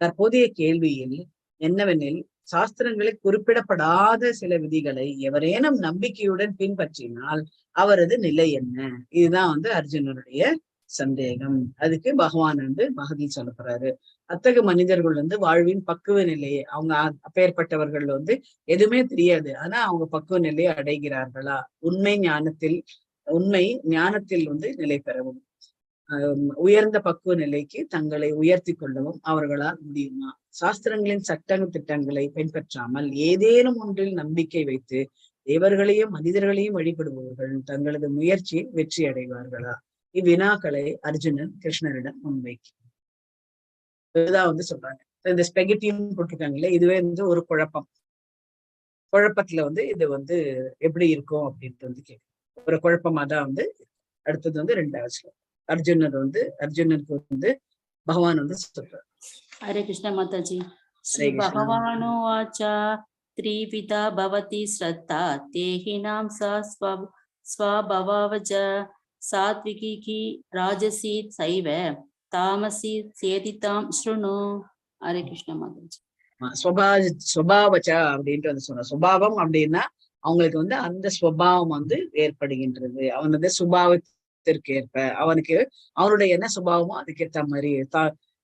தற்போதைய கேள்வியில் என்னவெனில், சாஸ்திரங்களில் குறிப்பிடப்படாத சில விதிகளை எவரேனும் நம்பிக்கையுடன் பின்பற்றினால் அவரது நிலை என்ன? இதுதான் அர்ஜுனனுடைய சந்தேகம். அதுக்கு பகவான் பதில் சொல்ல போறாரு. அத்தகைய மனிதர்கள் வாழ்வின் பக்குவ நிலையை, அவங்க அப்பேற்பட்டவர்கள் எதுவுமே தெரியாது, ஆனா அவங்க பக்குவ நிலையை அடைகிறார்களா? உண்மை ஞானத்தில் நிலை பெறவும் உயர்ந்த பக்குவ நிலைக்கு தங்களை உயர்த்தி கொள்ளவும் அவர்களால் முடியுமா? சாஸ்திரங்களின் சட்ட திட்டங்களை பின்பற்றாமல் ஏதேனும் ஒன்றில் நம்பிக்கை வைத்து தேவர்களையும் மனிதர்களையும் வழிபடுபவர்கள் தங்களது முயற்சியில் வெற்றி அடைவார்களா? இவ்வினாக்களை அர்ஜுனன் கிருஷ்ணரிடம் முன்வைக்கிறார். இதுதான் சொல்றாங்க. இந்த ஸ்பெகட்டின்னு போட்டிருக்காங்களே, இதுவே ஒரு குழப்பத்துல இது எப்படி இருக்கும் அப்படின்ட்டு கேட்கும். ஒரு குழப்பமா தான் அடுத்தது 2வது ஸ்லோகம். அர்ஜுனனுக்கு பகவான் சொல்றார். ஹரே கிருஷ்ண மாதாஜி. ஸ்ரீ பகவானோ வாச்சா த்ரிவிதா பவதி ஸ்ரத்தா தேஹினாம் சா ஸ்வபாவஜ சாத்விகி ராஜசி சைவ தாமசி சேதிதாம் ஸ்ருணு. ஹரே கிருஷ்ண மாதாஜி. ஸ்வபாவச்சா அப்படின்ட்டு சொன்ன சுபாவம் அப்படின்னா அவங்களுக்கு அந்த ஸ்வபாவம் ஏற்படுகின்றது. அவனது சுபாவத்திற்கு ஏற்ப அவனுக்கு அவனுடைய என்ன சுபாவமோ அதுக்கேற்ற மாதிரி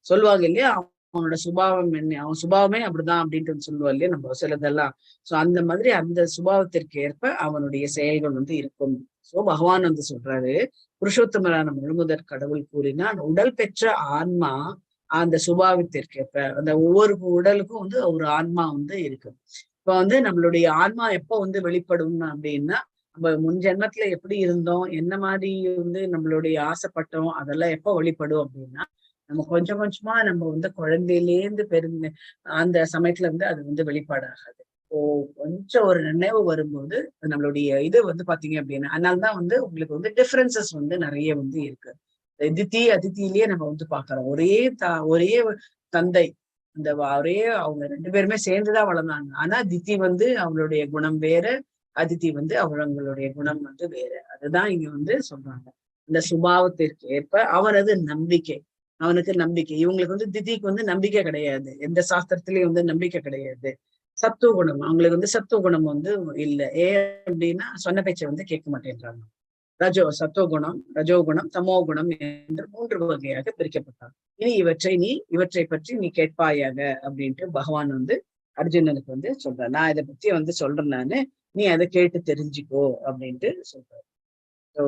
சொல்லுவாங்க இல்லையா, அவனோட சுபாவம் என்ன, அவன் சுபாவமே அப்படிதான் அப்படின்ட்டு சொல்லுவா இல்லையா நம்ம சிலதெல்லாம். சோ அந்த மாதிரி அந்த சுபாவத்திற்கு ஏற்ப அவனுடைய செயல்கள் இருக்கும். சோ பகவான் சொல்றாரு, புருஷோத்தமரான முழுமுதற் கடவுள் கூறினான், உடல் பெற்ற ஆன்மா அந்த சுபாவத்திற்கேற்ப அந்த ஒவ்வொரு உடலுக்கும் ஒரு ஆன்மா இருக்கு. இப்ப நம்மளுடைய ஆன்மா எப்போ வெளிப்படும் அப்படின்னா, நம்ம முன் ஜென்மத்துல எப்படி இருந்தோம், என்ன மாதிரி நம்மளுடைய ஆசைப்பட்டோம், அதெல்லாம் எப்போ வெளிப்படும் அப்படின்னா, நம்ம கொஞ்சம் கொஞ்சமா நம்ம குழந்தையிலேருந்து அந்த சமயத்துல அது வெளிப்பாடாகாது. கொஞ்சம் ஒரு நினைவு வரும்போது நம்மளுடைய இது பாத்தீங்க அப்படின்னா, அதனால்தான் உங்களுக்கு டிஃபரன்சஸ் நிறைய இருக்கு. திதி அதித்தியிலேயே நம்ம பாக்குறோம். ஒரே தந்தை, அவங்க 2 பேருமே சேர்ந்துதான் வளர்ந்தாங்க. ஆனா திதி அவங்களுடைய குணம் வேற, அதித்தி அவங்களுடைய குணம் வேற. அதுதான் இங்க சொல்றாங்க. இந்த சுபாவத்திற்கு ஏற்ப அவரது நம்பிக்கை, அவனுக்கு நம்பிக்கை. இவங்களுக்கு திதிக்கு நம்பிக்கை கிடையாது, எந்த சாஸ்திரத்திலயும் நம்பிக்கை கிடையாது. சத்துவ குணம், அவங்களுக்கு சத்துவ குணம் இல்ல. ஏன் அப்படின்னா சொன்ன பேச்சை கேட்க மாட்டேன்றாங்க. சத்துவகுணம், ரஜோகுணம், தமோகுணம் என்று 3 வகையாக பிரிக்கப்பட்டார். இனி இவற்றை பற்றி நீ கேட்பாயாக அப்படின்ட்டு பகவான் அர்ஜுனனுக்கு சொல்றார். நான் இதை பத்தி சொல்றேன் நானு, நீ அதை கேட்டு தெரிஞ்சுக்கோ அப்படின்ட்டு சொல்றாரு. ஸோ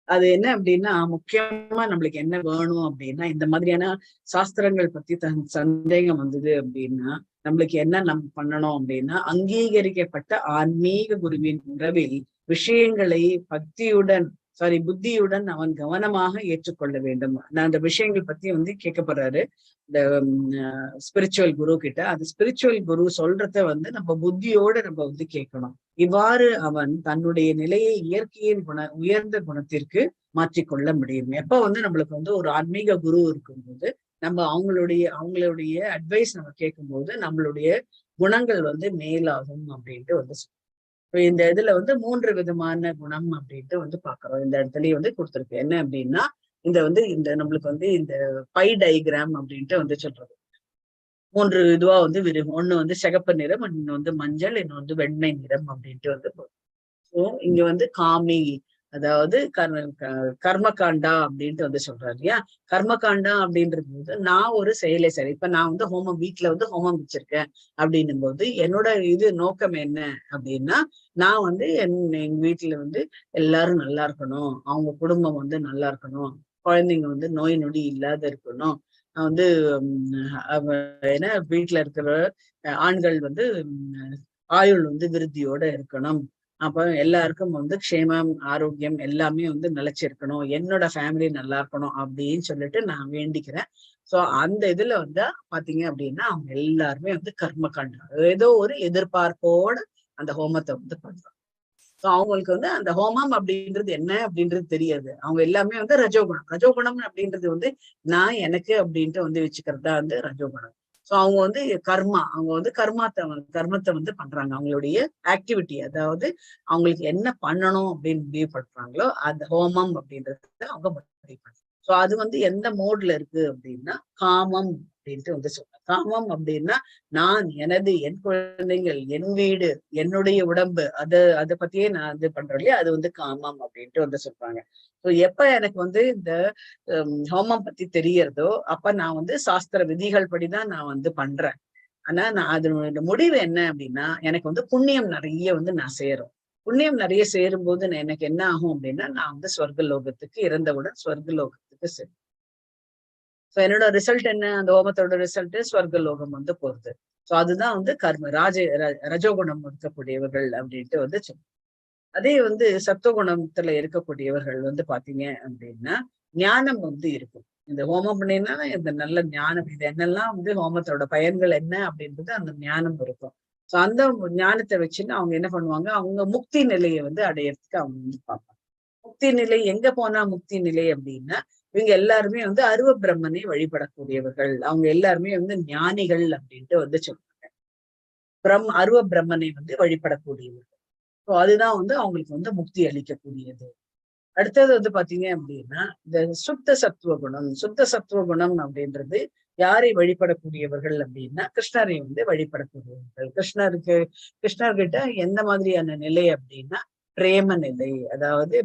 அது என்ன அப்படின்னா, முக்கியமா நம்மளுக்கு என்ன வேணும் அப்படின்னா, இந்த மாதிரியான சாஸ்திரங்கள் பத்தி சந்தேகம் வந்தது அப்படின்னா நம்மளுக்கு என்ன பண்ணணும் அப்படின்னா, அங்கீகரிக்கப்பட்ட ஆன்மீக குருவின் உறவில் விஷயங்களை புத்தியுடன் அவன் கவனமாக ஏற்றுக்கொள்ள வேண்டும். நான் அந்த விஷயங்கள் பத்தி கேட்க போறாரு இந்த ஸ்பிரிச்சுவல் குரு கிட்ட. அந்த ஸ்பிரிச்சுவல் குரு சொல்றத நம்ம புத்தியோட நம்ம கேட்கணும். இவ்வாறு அவன் தன்னுடைய நிலையை இயற்கையின் உயர்ந்த குணத்திற்கு மாற்றிக்கொள்ள முடியும். எப்ப நம்மளுக்கு ஒரு ஆன்மீக குரு இருக்கும்போது நம்ம அவங்களுடைய அட்வைஸ் நம்ம கேட்கும்போது நம்மளுடைய குணங்கள் மேலாகும் அப்படின்ட்டு இந்த இதுல 3 விதமான குணம் அப்படின்ட்டு பாக்குறோம். இந்த இடத்துலயே கொடுத்திருக்கு. என்ன அப்படின்னா, இந்த நம்மளுக்கு இந்த பை டயக்ராம் அப்படின்ட்டு சொல்றது 3 இதுவா ஒண்ணு சிகப்பு நிறம், இன்னொன்னு மஞ்சள், இன்னொன்னு வெண்மை நிறம் அப்படின்ட்டு இங்க காமி, அதாவது கர்மகாண்டா அப்படின்ட்டு சொல்றாரு இல்லையா. கர்மகாண்டா அப்படின்றது போது நான் ஒரு செயலை சரி, இப்ப நான் வீட்டுல ஹோமம் வச்சிருக்கேன் அப்படின்னும் போது என்னோட நோக்கம் என்ன அப்படின்னா, நான் எங்க வீட்டுல எல்லாரும் நல்லா இருக்கணும், அவங்க குடும்பம் நல்லா இருக்கணும், குழந்தைங்க நோய் நொடி இல்லாத இருக்கணும், ஏன்னா வீட்டுல இருக்கிற ஆண்கள் ஆயுள் விருத்தியோட இருக்கணும், அப்ப எல்லாருக்கும் க்ஷேமம் ஆரோக்கியம் எல்லாமே நிலைச்சிருக்கணும், என்னோட ஃபேமிலி நல்லா இருக்கணும் அப்படின்னு சொல்லிட்டு நான் வேண்டிக்கிறேன். சோ அந்த இதுல பாத்தீங்க அப்படின்னா அவங்க எல்லாருமே கர்மகாண்டம் ஏதோ ஒரு எதிர்பார்ப்போட அந்த ஹோமத்தை பண்றாங்க. ஸோ அவங்களுக்கு வந்து அந்த ஹோமம் அப்படின்றது என்ன அப்படின்றது தெரியாது. அவங்க எல்லாமே வந்து ரஜோகுணம். ரஜோகுணம் அப்படின்றது வந்து நான் எனக்கு அப்படின்ட்டு வந்து வச்சுக்கிறதா வந்து ரஜோகுணம். ஸோ அவங்க வந்து அவங்க வந்து கர்மத்தை வந்து பண்றாங்க. அவங்களுடைய ஆக்டிவிட்டி, அதாவது அவங்களுக்கு என்ன பண்ணணும் அப்படின்னு முடிவு பண்றாங்களோ அந்த ஹோமம் அப்படின்றது அவங்க முடிவு பண்றாங்க. ஸோ அது வந்து எந்த மோட்ல இருக்கு அப்படின்னா காமம் அப்படின்ட்டு வந்து சொல்றாங்க. காமம் அப்படின்னா நான், எனது, என் குழந்தைகள், என் வீடு, என்னுடைய உடம்பு, அதை பத்தியே நான் வந்து பண்றேன் இல்லையா, அது வந்து காமம் அப்படின்ட்டு வந்து சொல்றாங்க. ஸோ எப்ப எனக்கு வந்து இந்த ஹோமம் பத்தி தெரியறதோ அப்ப நான் வந்து சாஸ்திர விதிகள் படிதான் நான் வந்து பண்றேன். ஆனா நான் அதனோட முடிவு என்ன அப்படின்னா எனக்கு வந்து புண்ணியம் நிறைய வந்து நான் சேரும். புண்ணியம் நிறைய சேரும் போது எனக்கு என்ன ஆகும் அப்படின்னா நான் வந்து சொர்க்க லோகத்துக்கு, இறந்தவுடன் சொர்க்க லோகத்துக்கு செல்லும். சோ என்னோட ரிசல்ட் என்ன, அந்த ஹோமத்தோட ரிசல்ட் சொர்க்க லோகம் வந்து போறது. சோ அதுதான் வந்து கர்ம ரஜோகுணம் இருக்கக்கூடியவர்கள் அப்படின்ட்டு வந்து சொல்லுவோம். அதே வந்து சத்துவகுணத்துல இருக்கக்கூடியவர்கள் வந்து பாத்தீங்க அப்படின்னா ஞானம் வந்து இருக்கும். இந்த ஹோமம் பண்ணினா இந்த நல்ல ஞானம், இது என்னெல்லாம் வந்து ஹோமத்தோட பயன்கள் என்ன அப்படின்றது அந்த ஞானம் இருக்கும். சோ அந்த ஞானத்தை வச்சுன்னு அவங்க என்ன பண்ணுவாங்க, அவங்க முக்தி நிலையை வந்து அடையறதுக்கு அவங்க வந்து பார்ப்பாங்க. முக்தி நிலை எங்க போனா முக்தி நிலை அப்படின்னா இவங்க எல்லாருமே வந்து அருவ பிரம்மனை வழிபடக்கூடியவர்கள். அவங்க எல்லாருமே வந்து ஞானிகள் அப்படின்ட்டு வந்து சொல்றாங்க. அருவ பிரம்மனை வந்து வழிபடக்கூடியவர்கள். ஸோ அதுதான் வந்து அவங்களுக்கு வந்து முக்தி அளிக்கக்கூடியது. அடுத்தது வந்து பாத்தீங்க அப்படின்னா இந்த சுத்த சத்துவ குணம். சுத்த சத்துவ குணம் அப்படின்றது யாரை வழிபடக்கூடியவர்கள் அப்படின்னா கிருஷ்ணரை வந்து வழிபடக்கூடியவர்கள். கிருஷ்ணர்கிட்ட எந்த மாதிரியான நிலை அப்படின்னா பிரேம நிலை, அதாவது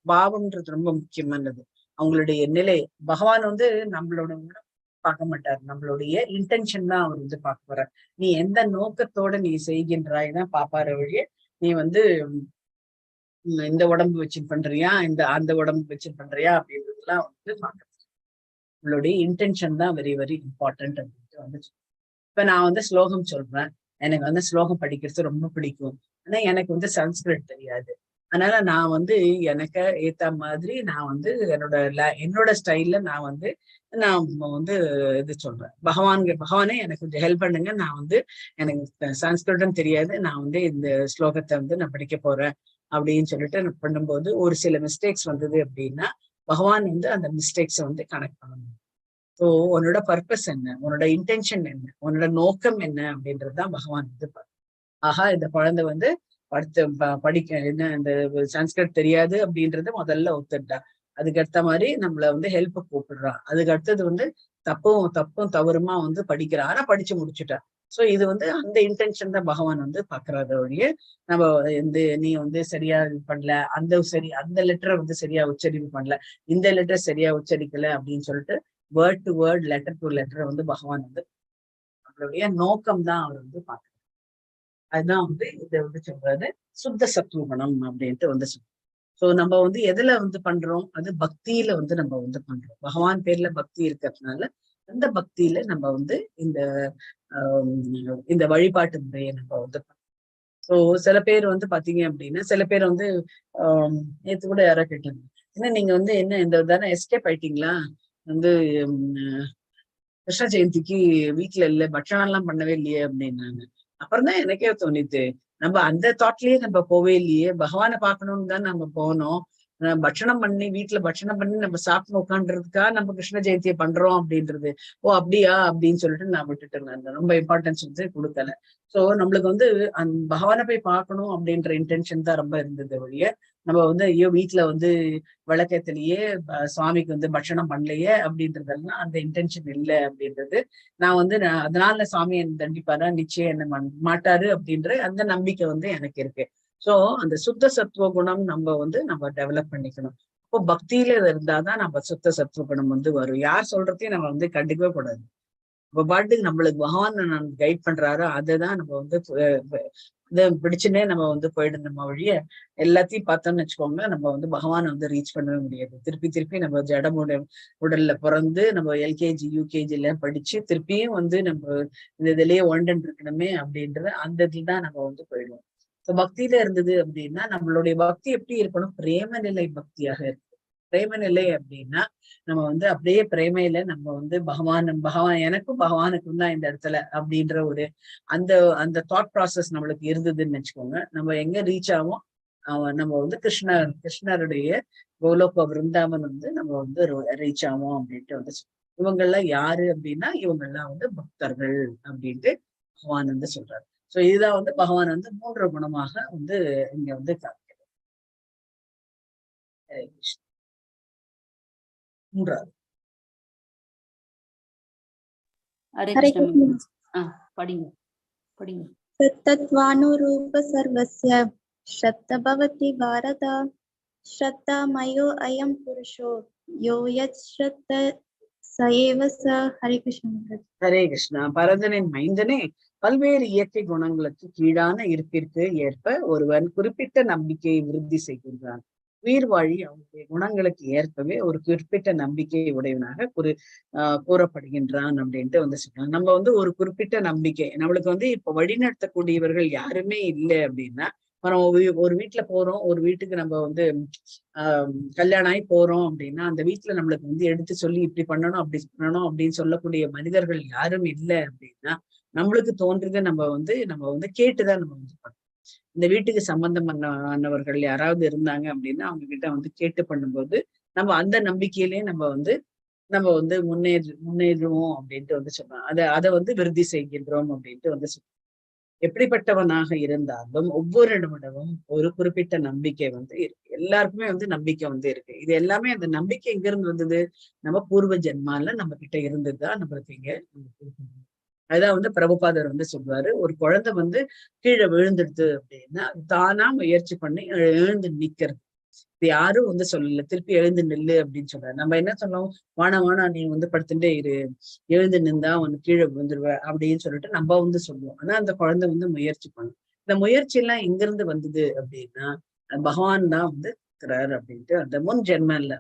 பாவம்ன்றது ரொம்ப முக்கியமானது. அவங்களுடைய நிலை, பகவான் வந்து நம்மளோட பார்க்க மாட்டார், நம்மளுடைய இன்டென்ஷன் தான் அவர் வந்து பார்க்க போறார். நீ எந்த நோக்கத்தோட நீ செய்கின்றாய் தான் பாப்பார வழியே. நீ வந்து இந்த உடம்பு வச்சு பண்றியா, அந்த உடம்பு வச்சு பண்றியா அப்படின்றதுலாம் வந்து பார்க்கறது. உங்களுடைய இன்டென்ஷன் தான் வெரி வெரி இம்பார்ட்டன்ட் அப்படின்ட்டு வந்து. இப்ப நான் வந்து ஸ்லோகம் சொல்றேன், எனக்கு வந்து ஸ்லோகம் படிக்கிறது ரொம்ப பிடிக்கும். ஆனா எனக்கு வந்து சன்ஸ்கிரிட் தெரியாது. அதனால நான் வந்து எனக்கு ஏத்த மாதிரி நான் வந்து என்னோட ஸ்டைல்ல நான் வந்து இது சொல்றேன். பகவானே எனக்கு கொஞ்சம் ஹெல்ப் பண்ணுங்க, நான் வந்து எனக்கு சன்ஸ்கிருதம் தெரியாது, நான் வந்து இந்த ஸ்லோகத்தை வந்து நான் படிக்க போறேன் அப்படின்னு சொல்லிட்டு பண்ணும்போது ஒரு சில மிஸ்டேக்ஸ் வந்தது அப்படின்னா பகவான் வந்து அந்த மிஸ்டேக்ஸை வந்து கனெக்ட் பண்ணணும். ஸோ உன்னோட பர்பஸ் என்ன, உன்னோட இன்டென்ஷன் என்ன, உன்னோட நோக்கம் என்ன அப்படின்றதுதான் பகவான் வந்து ஆஹா இந்த குழந்தை வந்து படிக்க என்ன இந்த சன்ஸ்கிரிட் தெரியாது அப்படின்றத முதல்ல ஒத்துட்டா. அதுக்கு அடுத்த மாதிரி நம்மள வந்து ஹெல்ப் கூப்பிடுறா. அதுக்கு அடுத்தது வந்து தப்பும் தவறுமா வந்து படிக்கிறா, ஆனா படிச்சு முடிச்சுட்டா. சோ இது வந்து அந்த இன்டென்ஷன் தான் பகவான் வந்து பாக்குறாத ஒழிய நம்ம நீ வந்து சரியா பண்ணல, அந்த லெட்டரை வந்து சரியா உச்சரிப்பு பண்ணல, இந்த லெட்டர் சரியா உச்சரிக்கல அப்படின்னு சொல்லிட்டு word to word, letter to letter வந்து பகவான் வந்து நம்மளுடைய நோக்கம் தான் அவர் வந்து பாக்குறாரு. அதுதான் வந்து இதை வந்து சொல்றது சுத்த சத்துவகுணம் அப்படின்ட்டு வந்து சொல்றோம். சோ நம்ம வந்து எதுல வந்து பண்றோம், அது பக்தியில வந்து நம்ம வந்து பண்றோம். பகவான் பேர்ல பக்தி இருக்கிறதுனால அந்த பக்தியில நம்ம வந்து இந்த வழிபாட்டு முறையை நம்ம வந்து பண்றோம். சோ சில பேர் வந்து பாத்தீங்க அப்படின்னா சில பேர் வந்து நேத்து கூட யாரோ கேட்டாங்க, என்ன நீங்க வந்து என்ன இந்த தானே எஸ்கேப் ஆயிட்டீங்களா, வந்து கிருஷ்ண ஜெயந்திக்கு வீட்டுல இல்ல, பட்சணம் எல்லாம் பண்ணவே இல்லையே அப்படின்னாங்க. அப்புறம் தான் எனக்கே தோணித்து, நம்ம அந்த தாட்லயே நம்ம போவே இல்லையே, பகவானை பார்க்கணும்னு தான் நம்ம போனோம். பட்சணம் பண்ணி வீட்டுல பட்சணம் பண்ணி நம்ம சாப்பிட்டு உட்காந்துறதுக்காக நம்ம கிருஷ்ண ஜெயந்தியை பண்றோம் அப்படின்றது. ஓ அப்படியா அப்படின்னு சொல்லிட்டு நான் விட்டுட்டேன், ரொம்ப இம்பார்ட்டன்ஸ் வந்து கொடுக்கல. சோ நம்மளுக்கு வந்து பகவானை போய் பார்க்கணும் அப்படின்ற இன்டென்ஷன் தான் ரொம்ப இருந்தது ஒழிய நம்ம வந்து ஐயோ வீட்டுல வந்து விளக்கத்திலேயே சுவாமிக்கு வந்து பட்சணம் பண்ணலையே அப்படின்றதெல்லாம் அந்த இன்டென்ஷன் இல்லை அப்படின்றது. நான் வந்து அதனால சுவாமி என்ன தண்டிப்பாரா, நிச்சயம் என்ன மாட்டாரு அப்படின்ற அந்த நம்பிக்கை வந்து எனக்கு இருக்கு. சோ அந்த சுத்த சத்துவ குணம் நம்ம டெவலப் பண்ணிக்கணும். இப்போ பக்தியில இருந்தாதான் நம்ம சுத்த சத்துவ குணம் வந்து வரும். யார் சொல்றதையும் நம்ம வந்து கண்டுக்கவே கூடாது. இப்ப பாட்டுக்கு நம்மளுக்கு பகவான் கைட் பண்றாரோ அதைதான் நம்ம வந்து இதை பிடிச்சுன்னே நம்ம வந்து போயிடும். நம்ம வழிய எல்லாத்தையும் பார்த்தோம்னு வச்சுக்கோங்க, நம்ம வந்து பகவானை வந்து ரீச் பண்ணவே முடியாது. திருப்பி நம்ம உடல்ல பிறந்து நம்ம எல்கேஜி யூகேஜி எல்லாம் படிச்சு திருப்பியும் வந்து நம்ம இந்த இதுலயே ஒன்றன் இருக்கணுமே அப்படின்ற அந்த இதுதான் நம்ம வந்து போயிடுவோம். இப்போ பக்தியில இருந்தது அப்படின்னா நம்மளுடைய பக்தி எப்படி இருக்கணும், பிரேம நிலை பக்தியாக இருக்கும். பிரேம நிலை அப்படின்னா நம்ம வந்து அப்படியே பிரேமையில நம்ம வந்து பகவான் எனக்கும் பகவானுக்கும் தான் இந்த இடத்துல அப்படின்ற ஒரு அந்த தாட் ப்ராசஸ் நம்மளுக்கு இருந்ததுன்னு வச்சுக்கோங்க, நம்ம எங்க ரீச் ஆகும், நம்ம வந்து கிருஷ்ணருடைய கோலோக விருந்தாவன் வந்து நம்ம வந்து ரீச் ஆவோம் அப்படின்ட்டு வந்து இவங்கெல்லாம் யாரு அப்படின்னா இவங்கெல்லாம் வந்து பக்தர்கள் அப்படின்ட்டு பகவான் வந்து சொல்றாரு. சோ இதுதான் வந்து பகவான் வந்து 3 குணமாக வந்து இங்க வந்து காமிக்கிறது. மூன்றாவது ஹரே கிருஷ்ணா. படிங்க படிங்க. तत्तत्त्वानुरूप सर्वस्य श्रद्धा भवति भारत श्रद्धा मयो अयं पुरुषो यो यच्छ्रद्ध स एव स. हरे कृष्ण. ஹரே கிருஷ்ணா. பரதனின் மைந்தனே, பல்வேறு இயற்கை குணங்களுக்கு கீழான இருப்பிற்கு ஏற்ப ஒருவன் குறிப்பிட்ட நம்பிக்கையை விருத்தி செய்கின்றான். உயிர் வாழி அவனுடைய குணங்களுக்கு ஏற்பவே ஒரு குறிப்பிட்ட நம்பிக்கை உடையவனாக கூறப்படுகின்றான் அப்படின்ட்டு வந்து சொல்றாங்க. நம்ம வந்து ஒரு குறிப்பிட்ட நம்பிக்கை நம்மளுக்கு வந்து இப்ப வழிநடத்தக்கூடியவர்கள் யாருமே இல்லை அப்படின்னா, நம்ம ஒரு வீட்டுல போறோம், ஒரு வீட்டுக்கு நம்ம வந்து கல்யாணம் ஆகி போறோம் அப்படின்னா அந்த வீட்டுல நம்மளுக்கு வந்து எடுத்து சொல்லி இப்படி பண்ணணும் அப்படி பண்ணணும் அப்படின்னு சொல்லக்கூடிய மனிதர்கள் யாரும் இல்லை அப்படின்னா, நம்மளுக்கு தோன்றது நம்ம வந்து கேட்டுதான் நம்ம வந்து பண்ணணும். இந்த வீட்டுக்கு சம்பந்தம் பண்ணவர்கள் யாராவது இருந்தாங்க அப்படின்னா அவங்க கிட்ட வந்து கேட்டு பண்ணும்போது நம்ம அந்த நம்பிக்கையிலேயே நம்ம வந்து முன்னேறுவோம் அப்படின்ட்டு வந்து சொல்றோம். அதை வந்து விருத்தி செய்கின்றோம் அப்படின்ட்டு வந்து சொல்றோம். எப்படிப்பட்டவனாக இருந்தாலும் ஒவ்வொரு நிமிடமும் ஒரு குறிப்பிட்ட நம்பிக்கை வந்து இருக்கு. எல்லாருக்குமே வந்து நம்பிக்கை வந்து இருக்கு. இது எல்லாமே அந்த நம்பிக்கை எங்க இருந்து வந்தது? நம்ம பூர்வ ஜென்மால நம்ம கிட்ட இருந்ததுதான் நம்மளுக்கு இங்க. அதுதான் வந்து பிரபுபாதர் வந்து சொல்றாரு, ஒரு குழந்தை வந்து கீழே விழுந்துடுது அப்படின்னா தானா முயற்சி பண்ணி எழுந்து நிக்கிறது. இது யாரும் வந்து சொல்லல, திருப்பி எழுந்து நில்லு அப்படின்னு சொல்றாரு. நம்ம என்ன சொன்னோம், வானா நீ வந்து படுத்துட்டே இரு, எழுந்து நின்றா உனக்கு கீழே விழுந்துருவ அப்படின்னு சொல்லிட்டு நம்ம வந்து சொல்லுவோம். ஆனா அந்த குழந்தை வந்து முயற்சி பண்ணும். இந்த முயற்சி எல்லாம் எங்கிருந்து வந்தது அப்படின்னா பகவான் தான் வந்து இருக்கிறாரு அப்படின்ட்டு அந்த முன் ஜென்மல்ல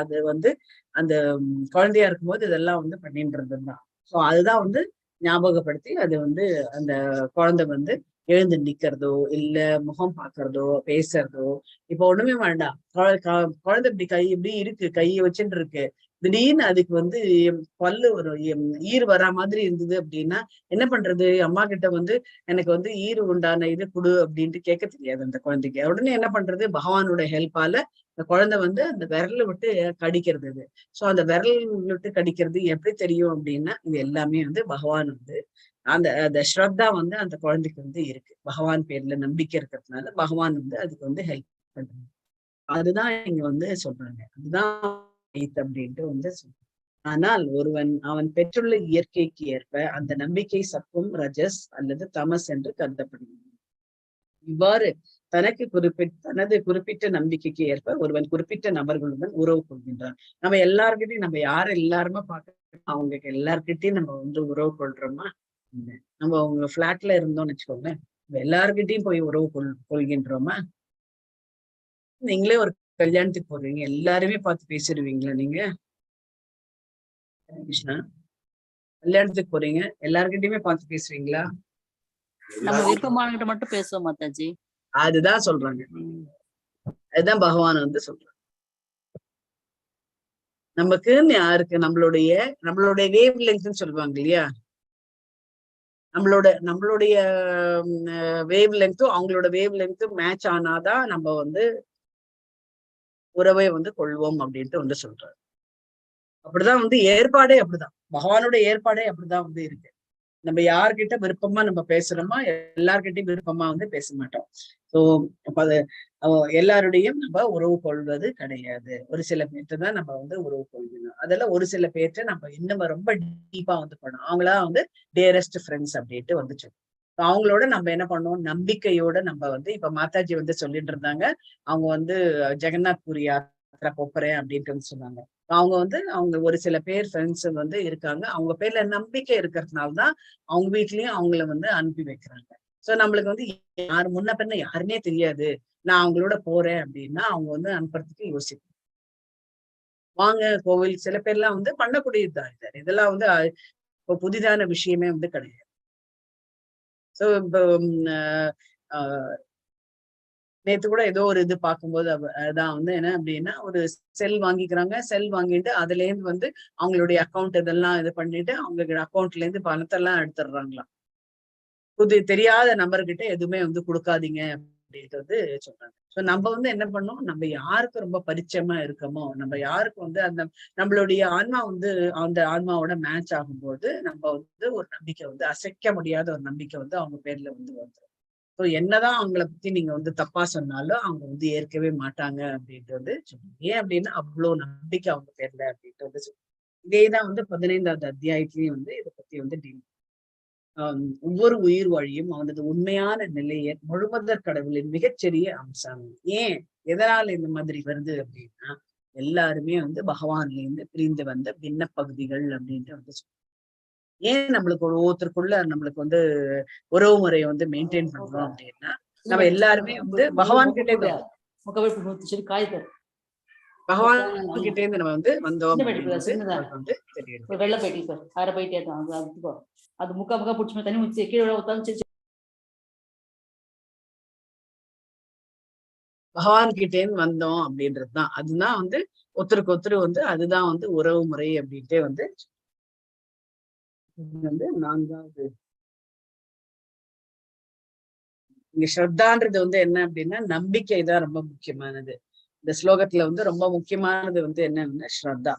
அது வந்து அந்த குழந்தையா இருக்கும்போது இதெல்லாம் வந்து பண்ணிட்டு இருந்ததுதான். சோ அதுதான் வந்து ஞாபகப்படுத்தி அது வந்து அந்த குழந்தை வந்து எழுந்து நிக்கிறதோ இல்ல முகம் பாக்குறதோ பேசுறதோ இப்ப ஒண்ணுமே வேண்டாம். குழந்தை இப்படி இருக்கு, கையை வச்சுட்டு இருக்கு, திடீர்னு அதுக்கு வந்து பல்லு ஒரு ஈர் வரா மாதிரி இருந்தது அப்படின்னா என்ன பண்றது? அம்மா கிட்ட வந்து எனக்கு வந்து ஈர் உண்டான இது கொடு அப்படின்ட்டு கேட்க தெரியாது அந்த குழந்தைக்கு. உடனே என்ன பண்றது? பகவானோட ஹெல்ப்பால அந்த குழந்தை வந்து அந்த விரலை விட்டு கடிக்கிறது. இது சோ அந்த விரல் விட்டு கடிக்கிறது எப்படி தெரியும் அப்படின்னா இது எல்லாமே வந்து பகவான் வந்து அந்த ஸ்ரத்தா வந்து அந்த குழந்தைக்கு வந்து இருக்கு. பகவான் பேர்ல நம்பிக்கை இருக்கிறதுனால பகவான் வந்து அதுக்கு வந்து ஹெல்ப் பண்றாங்க. அதுதான் இங்க வந்து சொல்றாங்க. அதுதான் அப்படின்ட்டு வந்து சொல்றாங்க. ஆனால் அவன் பெற்றுள்ள இயற்கைக்கு ஏற்ப அந்த நம்பிக்கை சத்துவம், ரஜஸ் அல்லது தமஸ் என்று கருதப்படுகிறது. இவ்வாறு தனது குறிப்பிட்ட நம்பிக்கைக்கு ஏற்ப ஒருவன் குறிப்பிட்ட நபர்களுடன் உறவு கொள்கின்றான். நம்ம எல்லார்கிட்டையும் நம்ம எல்லாருமே பார்க்க அவங்க எல்லார்கிட்டையும் நம்ம வந்து உறவு கொள்றோமா? நம்ம அவங்க பிளாட்ல இருந்தோம்னு வச்சுக்கோங்களேன், எல்லார்கிட்டையும் போய் உறவு கொள்கின்றோமா? நீங்களே ஒரு கல்யாணத்துக்கு போடுறீங்க, எல்லாருமே பார்த்து பேசிடுவீங்களா நீங்க? கிருஷ்ணா, கல்யாணத்துக்கு போறீங்க, எல்லார்கிட்டயுமே பார்த்து பேசுவீங்களா? நம்ம விருப்பமானவங்கிட்ட மட்டும் பேசுவோம் மாதாஜி. அதுதான் சொல்றாங்க. அதுதான் பகவான் வந்து சொல்றாங்க. நமக்குன்னு யாருக்கு நம்மளுடைய வேவ் லெங்க்ன்னு சொல்லுவாங்க இல்லையா, நம்மளுடைய வேவ் லெங்க்த்தும் அவங்களோட வேவ் லெங்க்த்தும் மேட்ச் ஆனாதான் நம்ம வந்து உறவை வந்து கொள்வோம் அப்படின்ட்டு வந்து சொல்றாரு. அப்படிதான் வந்து ஏற்பாடே அப்படிதான், பகவானுடைய ஏற்பாடே அப்படிதான் வந்து இருக்கு. நம்ம யார்கிட்ட விருப்பமா நம்ம பேசுறோமோ எல்லார்கிட்டையும் விருப்பமா வந்து பேச மாட்டோம். சோ அப்ப அது எல்லாருடையும் நம்ம உறவு கொள்வது கிடையாது. ஒரு சில பேர்ட்ட தான் நம்ம வந்து உறவு கொள்கணும். அதெல்லாம் ஒரு சில பேர்ட்ட நம்ம இன்னும் ரொம்ப டீப்பா வந்து பண்ணணும். அவங்களா வந்து டியரஸ்ட் ஃப்ரெண்ட்ஸ் அப்படின்ட்டு வந்துச்சு. அவங்களோட நம்ம என்ன பண்ணுவோம், நம்பிக்கையோட நம்ம வந்து இப்ப மாதாஜி வந்து சொல்லிட்டு இருந்தாங்க, அவங்க வந்து ஜெகநாத் பூரி யாத்திரை போறேன் அப்படின்ட்டு சொன்னாங்க. அவங்க ஒரு சில பேர் ஃப்ரெண்ட்ஸ் வந்து இருக்காங்க, அவங்க பேர்ல நம்பிக்கை இருக்கிறதுனாலதான் அவங்க வீட்லயும் அவங்கள வந்து அனுப்பி வைக்கிறாங்க. சோ நம்மளுக்கு வந்து யாரு முன்ன பின்ன யாருன்னே தெரியாது, நான் அவங்களோட போறேன் அப்படின்னா அவங்க வந்து அனுப்புறதுக்கு யோசிக்கும். வாங்க கோவில், சில பேர்லாம் வந்து பண்ணக்கூடியதுதான். இதெல்லாம் வந்து இப்போ புதிதான விஷயமே வந்து கிடையாது. சோ இப்போ நேத்து கூட ஏதோ ஒரு இது பார்க்கும்போது அதான் வந்து என்ன அப்படின்னா, ஒரு செல் வாங்கிக்கிறாங்க, செல் வாங்கிட்டு அதுல இருந்து வந்து அவங்களுடைய அக்கௌண்ட் இதெல்லாம் இது பண்ணிட்டு அவங்க அக்கௌண்ட்ல இருந்து பணத்தை எல்லாம் எடுத்துடுறாங்களாம். தெரியாத நபர்கிட்ட எதுவுமே வந்து கொடுக்காதீங்க அப்படின்ட்டு வந்து சொல்றாங்க. சோ நம்ம வந்து என்ன பண்ணோம், நம்ம யாருக்கு ரொம்ப பரிச்சயமா இருக்கோமோ, நம்ம யாருக்கு வந்து அந்த நம்மளுடைய ஆன்மா வந்து அந்த ஆன்மாவோட மேட்ச் ஆகும்போது நம்ம வந்து ஒரு நம்பிக்கை வந்து அசைக்க முடியாத ஒரு நம்பிக்கை வந்து அவங்க பேர்ல வந்து வந்துடும். ஸோ என்னதான் அவங்கள பத்தி நீங்க வந்து தப்பா சொன்னாலும் அவங்க வந்து ஏற்கவே மாட்டாங்க அப்படின்ட்டு வந்து சொல்லுங்க. ஏன் அப்படின்னா அவ்வளவு நம்பிக்கை அவங்க பேர்ல அப்படின்ட்டு வந்து சொல்லுங்க. இதேதான் வந்து 15வது அத்தியாயத்திலையும் வந்து இதை பத்தி வந்து ஒவ்வொரு உயிர் வழியும் அவனது உண்மையான நிலையை முழுவதற் கடவுளின் மிகச்சிறிய அம்சம். ஏன் எதனால இந்த மாதிரி வருது அப்படின்னா, எல்லாருமே வந்து பகவான்ல இருந்து பிரிந்து வந்த பின்ன பகுதிகள் அப்படின்ட்டு வந்து ஏன் நம்மளுக்கு ஒவ்வொருத்தருக்குள்ள நம்மளுக்கு வந்து உறவு முறையை வந்து மெயின்டைன் பண்றோம் அப்படின்னா, நம்ம எல்லாருமே வந்து பகவான் கிட்டே பகவான் கிட்டே இருந்து நம்ம வந்து வந்தோம் வந்து தெரியும். வெள்ள போயிட்டு சார் அரை போயிட்டே தான் அது முக்கா முக்கா பிடிச்சி தண்ணி ஊற்றி கீழே உட்காந்து பகவான் கிட்டேன்னு வந்தோம் அப்படின்றதுதான். அதுதான் வந்து ஒருத்தருக்கு ஒருத்தர் வந்து அதுதான் வந்து உறவு முறை அப்படின்ட்டே வந்து வந்து 4வது இங்க ஸ்ரத்தான்றது வந்து என்ன அப்படின்னா நம்பிக்கை தான் ரொம்ப முக்கியமானது. இந்த ஸ்லோகத்துல வந்து ரொம்ப முக்கியமானது வந்து என்னன்னா ஸ்ரத்தா.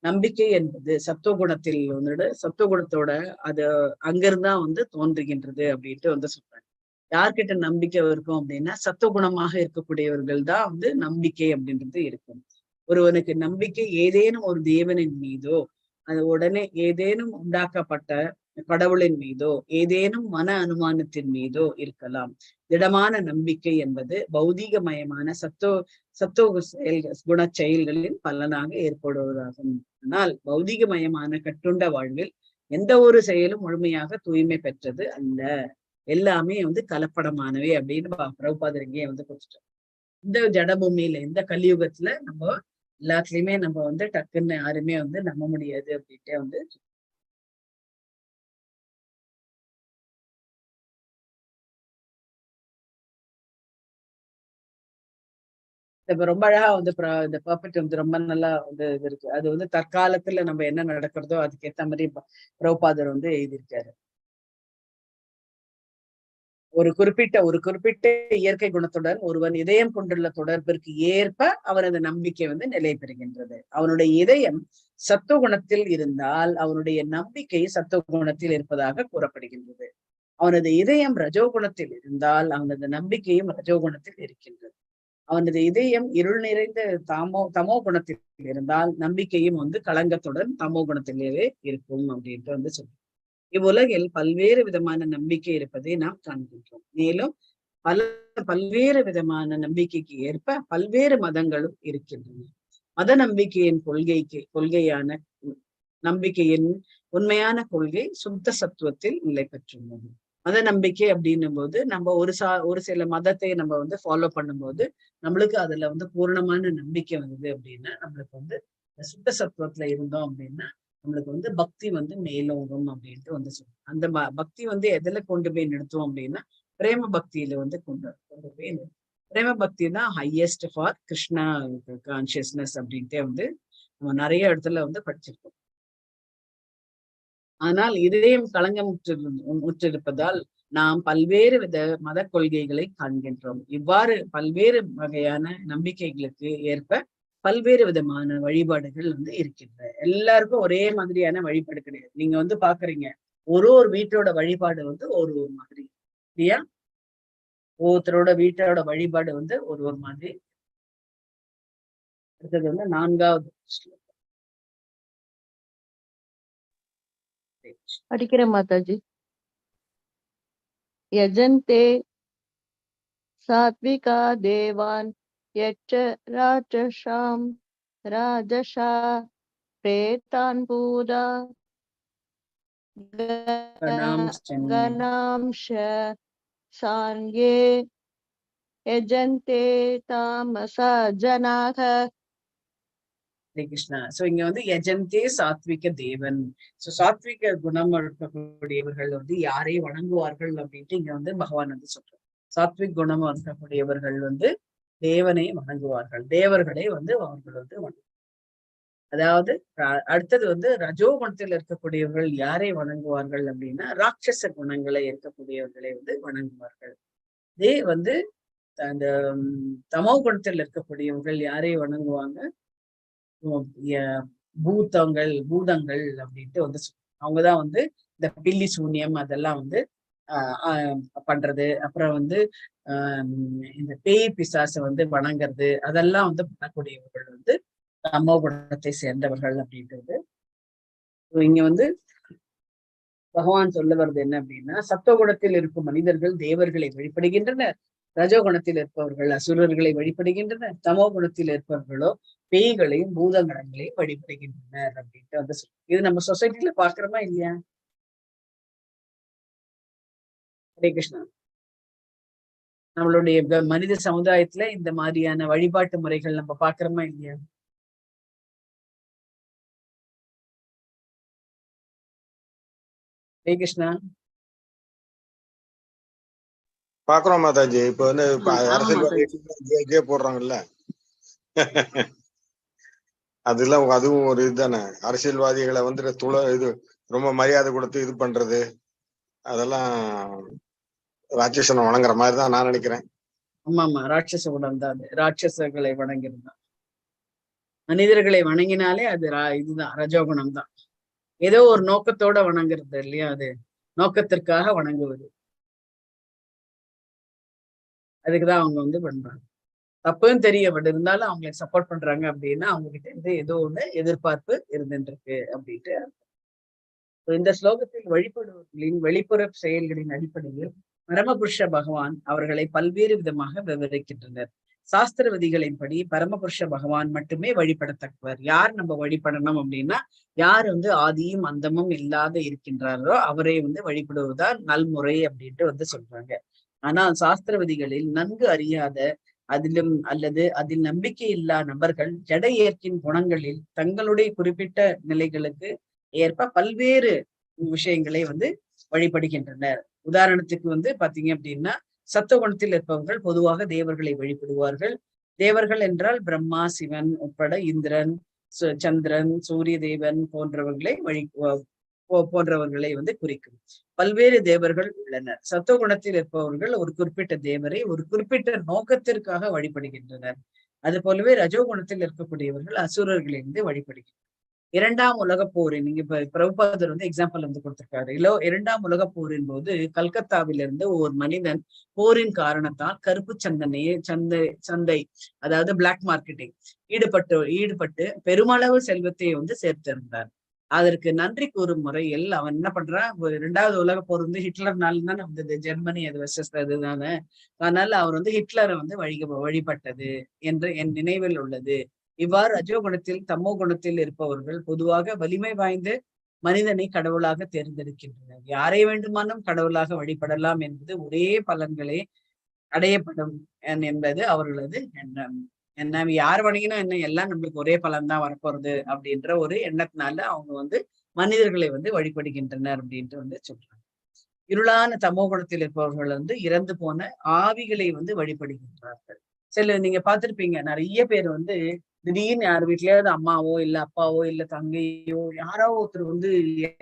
நம்பிக்கை என்பது சத்துவகுணத்தில் வந்து சத்துவகுணத்தோட அது அங்கிருந்தான் வந்து தோன்றுகின்றது அப்படின்ட்டு வந்து சொல்றாங்க. யார்கிட்ட நம்பிக்கை இருக்கும் அப்படின்னா சத்துவகுணமாக இருக்கக்கூடியவர்கள் தான் வந்து நம்பிக்கை அப்படின்றது இருக்கும். ஒருவனுக்கு நம்பிக்கை ஏதேனும் ஒரு தேவனின் மீதோ அது உடனே ஏதேனும் உண்டாக்கப்பட்ட கடவுளின் மீதோ ஏதேனும் மன அனுமானத்தின் மீதோ இருக்கலாம். திடமான நம்பிக்கை என்பது பௌதீகமயமான சத்துவ குண செயல்களின் பலனாக ஏற்படுவதாகும். ஆனால் பௌதீகமயமான கட்டுண்ட வாழ்வில் எந்த ஒரு செயலும் முழுமையாக தூய்மை பெற்றது அல்ல. எல்லாமே வந்து கலப்படமானவை அப்படின்னு பிரபுபாதர் இங்கே வந்து கொடுத்துட்டோம். இந்த ஜடபூமியில இந்த கலியுகத்துல நம்ம எல்லாத்துலயுமே நம்ம வந்து டக்குன்னு யாருமே வந்து நம்ப முடியாது அப்படின்ட்டே வந்து இப்ப ரொம்ப அழகா வந்து இந்த பர்ஃபெக்ட் வந்து ரொம்ப நல்லா வந்து இது இருக்கு. அது வந்து தற்காலத்துல நம்ம என்ன நடக்கிறதோ அதுக்கேத்த மாதிரி பிரபுபாதர் வந்து எழுதியிருக்காரு. ஒரு குறிப்பிட்ட இயற்கை குணத்துடன் ஒருவன் இதயம் கொண்டுள்ள தொடர்பிற்கு ஏற்ப அவனது நம்பிக்கை வந்து நிலை பெறுகின்றது. அவனுடைய இதயம் சத்துவ குணத்தில் இருந்தால் அவனுடைய நம்பிக்கை சத்துவ குணத்தில் இருப்பதாக கூறப்படுகின்றது. அவனது இதயம் ரஜோகுணத்தில் இருந்தால் அவனது நம்பிக்கையும் ரஜோகுணத்தில் இருக்கின்றது. அவனது இதயம் இருள் நிறைந்த தமோ குணத்தில் இருந்தால் நம்பிக்கையும் வந்து களங்கத்துடன் தமோ குணத்திலேயே இருக்கும் அப்படின்ட்டு வந்து சொல்றோம். இவ்வுலகில் பல்வேறு விதமான நம்பிக்கை இருப்பதை நாம் காண்கின்றோம். மேலும் பல்வேறு விதமான நம்பிக்கைக்கு ஏற்ப பல்வேறு மதங்களும் இருக்கின்றன. மத நம்பிக்கையின் கொள்கையான நம்பிக்கையின் உண்மையான கொள்கை சுத்த சத்துவத்தில் நிலை பெற்றுள்ளது. மத நம்பிக்கை அப்படின்னும் போது நம்ம ஒரு சில மதத்தை நம்ம வந்து ஃபாலோ பண்ணும்போது நம்மளுக்கு அதுல வந்து பூர்ணமான நம்பிக்கை வந்தது அப்படின்னா நம்மளுக்கு வந்து சுத்த சத்துவத்துல இருந்தோம் அப்படின்னா நம்மளுக்கு வந்து பக்தி வந்து மேலோங்கும் அப்படின்ட்டு வந்து சொல்லுவோம். அந்த பக்தி வந்து எதுல கொண்டு போய் நிறுத்துவோம் அப்படின்னா பிரேம பக்தியில வந்து கொண்டு போய் பிரேம பக்தி தான் ஹையஸ்ட் ஃபார் கிருஷ்ணா கான்சியஸ்னஸ் அப்படின்ட்டே வந்து நம்ம நிறைய இடத்துல வந்து படிச்சிருக்கோம். ஆனால் இதயம் களங்கம் முற்றிருப்பதால் நாம் பல்வேறு வித மத கொள்கைகளை காண்கின்றோம். இவ்வாறு பல்வேறு வகையான நம்பிக்கைகளுக்கு ஏற்ப பல்வேறு விதமான வழிபாடுகள் வந்து இருக்கின்றன. எல்லாருக்கும் ஒரே மாதிரியான வழிபாடு கிடையாது. நீங்க வந்து பாக்குறீங்க ஒரு வீட்டோட வழிபாடு வந்து ஒரு மாதிரி இல்லையா? ஒவ்வொருத்தரோட வீட்டோட வழிபாடு வந்து ஒரு மாதிரி. அடுத்தது வந்து 4வது படிக்கிறேன் மாதாஜி. யஜந்தே சாத்விகா தேவான் யச்ச ராஜசாம் ராஜசா பிரேதான் பூதா கணாம்ஷ சாங்கே யஜந்தே தாமசா ஜனாக. ஹரே கிருஷ்ணா. சோ இங்க வந்து யஜந்தே சாத்விக தேவன். சோ சாத்விக குணம் இருக்கக்கூடியவர்கள் வந்து யாரை வணங்குவார்கள் அப்படின்ட்டு இங்க வந்து பகவான் வந்து சொல்றார். சாத்விக் குணம் இருக்கக்கூடியவர்கள் வந்து தேவனை வணங்குவார்கள். தேவர்களை வந்து அவர்கள் வந்து வணங்குவார்கள். அதாவது அடுத்தது வந்து ரஜோ குணத்தில் இருக்கக்கூடியவர்கள் யாரை வணங்குவார்கள் அப்படின்னா ராட்சச குணங்களை இருக்கக்கூடியவர்களை வந்து வணங்குவார்கள். இதே வந்து அந்த தமோ குணத்தில் இருக்கக்கூடியவர்கள் யாரை வணங்குவாங்க? பூதங்கள் அப்படின்ட்டு வந்து அவங்கதான் வந்து இந்த பில்லி சூன்யம் அதெல்லாம் வந்து பண்றது. அப்புறம் வந்து இந்த பேய் பிசாசை வந்து வணங்குறது அதெல்லாம் வந்து பண்ணக்கூடியவர்கள் வந்து தமோ குணத்தை சேர்ந்தவர்கள் அப்படின்றது. இங்க வந்து பகவான் சொல்ல வருது என்ன அப்படின்னா, சத்துவகுணத்தில் இருக்கும் மனிதர்கள் தேவர்களை வழிபடுகின்றனர், ரஜோகுணத்தில் இருப்பவர்கள் அசுரர்களை வழிபடுகின்றனர், தமோ குணத்தில் இருப்பவர்களோ பேய்களையும் பூதகணங்களையும் வழிபடுகின்றனர் அப்படின்ட்டு வந்து இது நம்ம சொசைட்டில பாக்குறோமா இல்லையா? ஹரே கிருஷ்ணா. நம்மளுடைய மனித சமுதாயத்துல இந்த மாதிரியான வழிபாட்டு முறைகள் நம்ம பாக்குறோமா இல்லையா? ஹரே கிருஷ்ணா. பாக்குறோம் மாதாஜி. இப்ப வந்து அரசியல்வாதி போடுறாங்கல்ல அதெல்லாம் அதுவும் ஒரு இதுதானே. அரசியல்வாதிகளை வந்து இது ரொம்ப மரியாதை கொடுத்து இது பண்றது அதெல்லாம் ராட்சசனை வணங்குற மாதிரிதான் நான் நினைக்கிறேன். ஆமா ராட்சச குணம் தான் அது. ராட்சசர்களை வணங்கிருந்தான். மனிதர்களை வணங்கினாலே அது இதுதான் ரஜோகுணம் தான். ஏதோ ஒரு நோக்கத்தோட வணங்குறது இல்லையா? அது நோக்கத்திற்காக வணங்குவது. அதுக்குதான் அவங்க வந்து பண்றாங்க. தப்புன்னு தெரிய பட் இருந்தாலும் அவங்களுக்கு சப்போர்ட் பண்றாங்க அப்படின்னா அவங்க கிட்ட இருந்து ஏதோ ஒண்ணு எதிர்பார்ப்பு இருந்துட்டு இருக்கு அப்படின்ட்டு. இந்த ஸ்லோகத்தில் வழிபடுவர்களின் வெளிப்புற செயல்களின் அடிப்படையில் பரமபுருஷ பகவான் அவர்களை பல்வேறு விதமாக விவரிக்கின்றனர். சாஸ்திர விதிகளின்படி பரமபுருஷ பகவான் மட்டுமே வழிபடத்தக்கவர். யார் நம்ம வழிபடணும் அப்படின்னா, யார் வந்து ஆதியும் அந்தமும் இல்லாத இருக்கின்றாரோ அவரை வந்து வழிபடுவதுதான் நல்முறை அப்படின்ட்டு வந்து சொல்றாங்க. ஆனால் சாஸ்திர விதிகளில் நன்கு அறியாத அதிலும் அல்லது அதில் நம்பிக்கை இல்லா நபர்கள் ஜட இயற்கையின் குணங்களில் தங்களுடைய குறிப்பிட்ட நிலைகளுக்கு ஏற்ப பல்வேறு விஷயங்களை வந்து வழிபடுகின்றனர். உதாரணத்துக்கு வந்து பாத்தீங்க அப்படின்னா, சத்துவகுணத்தில் இருப்பவர்கள் பொதுவாக தேவர்களை வழிபடுவார்கள். தேவர்கள் என்றால் பிரம்மா, சிவன் உட்பட இந்திரன், சந்திரன், சூரிய தேவன் போன்றவர்களை வந்து குறிக்கும். பல்வேறு தேவர்கள் உள்ளனர். சத்துவகுணத்தில் இருப்பவர்கள் ஒரு குறிப்பிட்ட தேவரை ஒரு குறிப்பிட்ட நோக்கத்திற்காக வழிபடுகின்றனர். அது போலவே ரஜோகுணத்தில் இருக்கக்கூடியவர்கள் அசுரர்களிலிருந்து வழிபடுகின்றனர். இரண்டாம் உலக போரின் நீங்க இப்ப பிரபுபாதர் வந்து எக்ஸாம்பிள் வந்து கொடுத்திருக்காரு. இரண்டாம் உலக போரின் போது கல்கத்தாவிலிருந்து ஒரு மனிதன் போரின் காரணத்தால் கருப்பு சந்தை அதாவது பிளாக் மார்க்கெட்டிங் ஈடுபட்டு பெருமளவு செல்வத்தை வந்து சேர்த்திருந்தார். அதற்கு நன்றி கூறும் முறையில் அவன் என்ன பண்றான், இரண்டாவது உலக போர் வந்து ஹிட்லர்னால தானே வந்தது, ஜெர்மனி அது வெர்சஸ் அதுதானே. அதனால அவர் வந்து ஹிட்லரை வந்து வழிபட்டது என்று என் நினைவில் உள்ளது. இவ்வாறு ரஜோகுணத்தில் தமோ குணத்தில் இருப்பவர்கள் பொதுவாக வலிமை வாய்ந்த மனிதனை கடவுளாக தேர்ந்தெடுக்கின்றனர். யாரை வேண்டுமானும் கடவுளாக வழிபடலாம் என்பது ஒரே பலன்களே அடையப்படும் என்பது அவர்களது எண்ணம். என்ன யார் வணங்கினா என்ன, எல்லாம் நம்மளுக்கு ஒரே பலன் தான் வரப்போறது அப்படின்ற ஒரு எண்ணத்தினால அவங்க வந்து மனிதர்களை வந்து வழிபடுகின்றனர் அப்படின்ட்டு வந்து சொல்றாங்க. இருளான தமோகுணத்தில் இருப்பவர்கள் வந்து இறந்து போன ஆவிகளை வந்து வழிபடுகின்றார்கள். சில நீங்க பார்த்திருப்பீங்க, நிறைய பேர் வந்து திடீர்னு யார் வீட்லயாவது அம்மாவோ இல்ல அப்பாவோ இல்ல தங்கையோ யாரோ ஒருத்தர் வந்து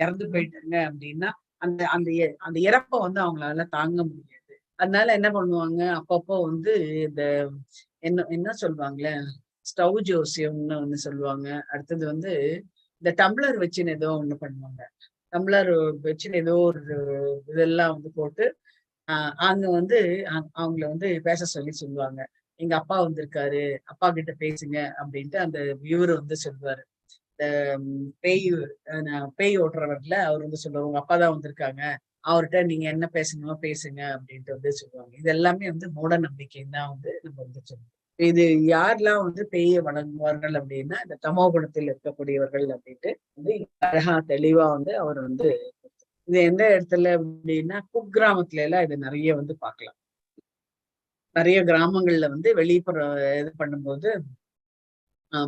இறந்து போயிட்டாங்க அப்படின்னா அந்த அந்த அந்த இறப்பை வந்து அவங்களால தாங்க முடியாது. அதனால என்ன பண்ணுவாங்க, அப்பப்போ வந்து இந்த என்ன சொல்லுவாங்களே, ஸ்டவ் ஜோசியம்னு ஒண்ணு சொல்லுவாங்க. அடுத்தது வந்து இந்த டம்ளர் வச்சுன்னு ஏதோ ஒண்ணு பண்ணுவாங்க. டம்ளர் வச்சுன்னு ஏதோ ஒரு இதெல்லாம் வந்து போட்டு அங்க வந்து அவங்கள வந்து பேச சொல்லுவாங்க. எங்க அப்பா வந்திருக்காரு, அப்பா கிட்ட பேசுங்க அப்படின்ட்டு அந்த வியூவர் வந்து சொல்லுவாரு. இந்த பேய் ஓட்டுறவர்ல அவர் வந்து சொல்லுவார், உங்க அப்பா தான் வந்திருக்காங்க, அவர்கிட்ட நீங்க என்ன பேசணுமோ பேசுங்க அப்படின்ட்டு வந்து சொல்லுவாங்க. இது எல்லாமே வந்து மூட நம்பிக்கைன்னு தான் வந்து நம்ம வந்து சொல்லுவோம். இது யாரெல்லாம் வந்து பேயை வணங்குவார்கள் அப்படின்னா, இந்த தமோ குணத்தில் இருக்கக்கூடியவர்கள் அப்படின்ட்டு வந்து அழகா தெளிவா வந்து அவர் வந்து இது எந்த இடத்துல அப்படின்னா குக்கிராமத்துல எல்லாம் இது நிறைய வந்து பார்க்கலாம். நிறைய கிராமங்கள்ல வந்து வெளிப்புற இது பண்ணும்போது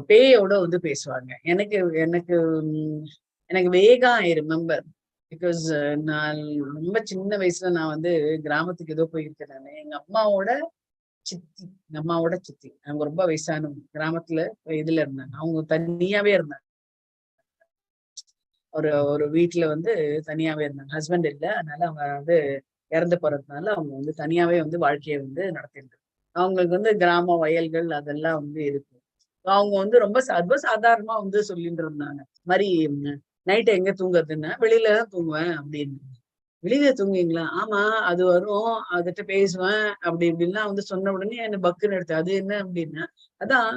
பேயோட வந்து பேசுவாங்க. எனக்கு எனக்கு எனக்கு வேகா ஐ ரிமெம்பர் பிகாஸ் நான் ரொம்ப சின்ன வயசுல நான் வந்து கிராமத்துக்கு ஏதோ போயிருக்கேன். நான் எங்க அம்மாவோட சித்தி அவங்க ரொம்ப வயசானவங்க, கிராமத்துல இதுல இருந்தாங்க. அவங்க தனியாவே இருந்தாங்க, ஒரு வீட்டுல வந்து தனியாவே இருந்தாங்க. ஹஸ்பண்ட் இல்லை, அதனால அவங்க வந்து இறந்து போறதுனால அவங்க வந்து தனியாவே வந்து வாழ்க்கையை வந்து நடத்திருந்தாங்க. அவங்களுக்கு வந்து கிராம வயல்கள் அதெல்லாம் வந்து இருக்கும். அவங்க வந்து ரொம்ப சர்வசாதாரணமா வந்து சொல்லிட்டு இருந்தாங்க. மாதிரி நைட்டு எங்க தூங்குறதுன்னா வெளியிலதான் தூங்குவேன் அப்படின்னு. வெளியில தூங்குவீங்களா? ஆமா, அது வரும், அதுகிட்ட பேசுவேன் அப்படி இப்படின்லாம் வந்து சொன்ன உடனே என்ன பக்குன்னு எடுத்து. அது என்ன அப்படின்னா, அதான்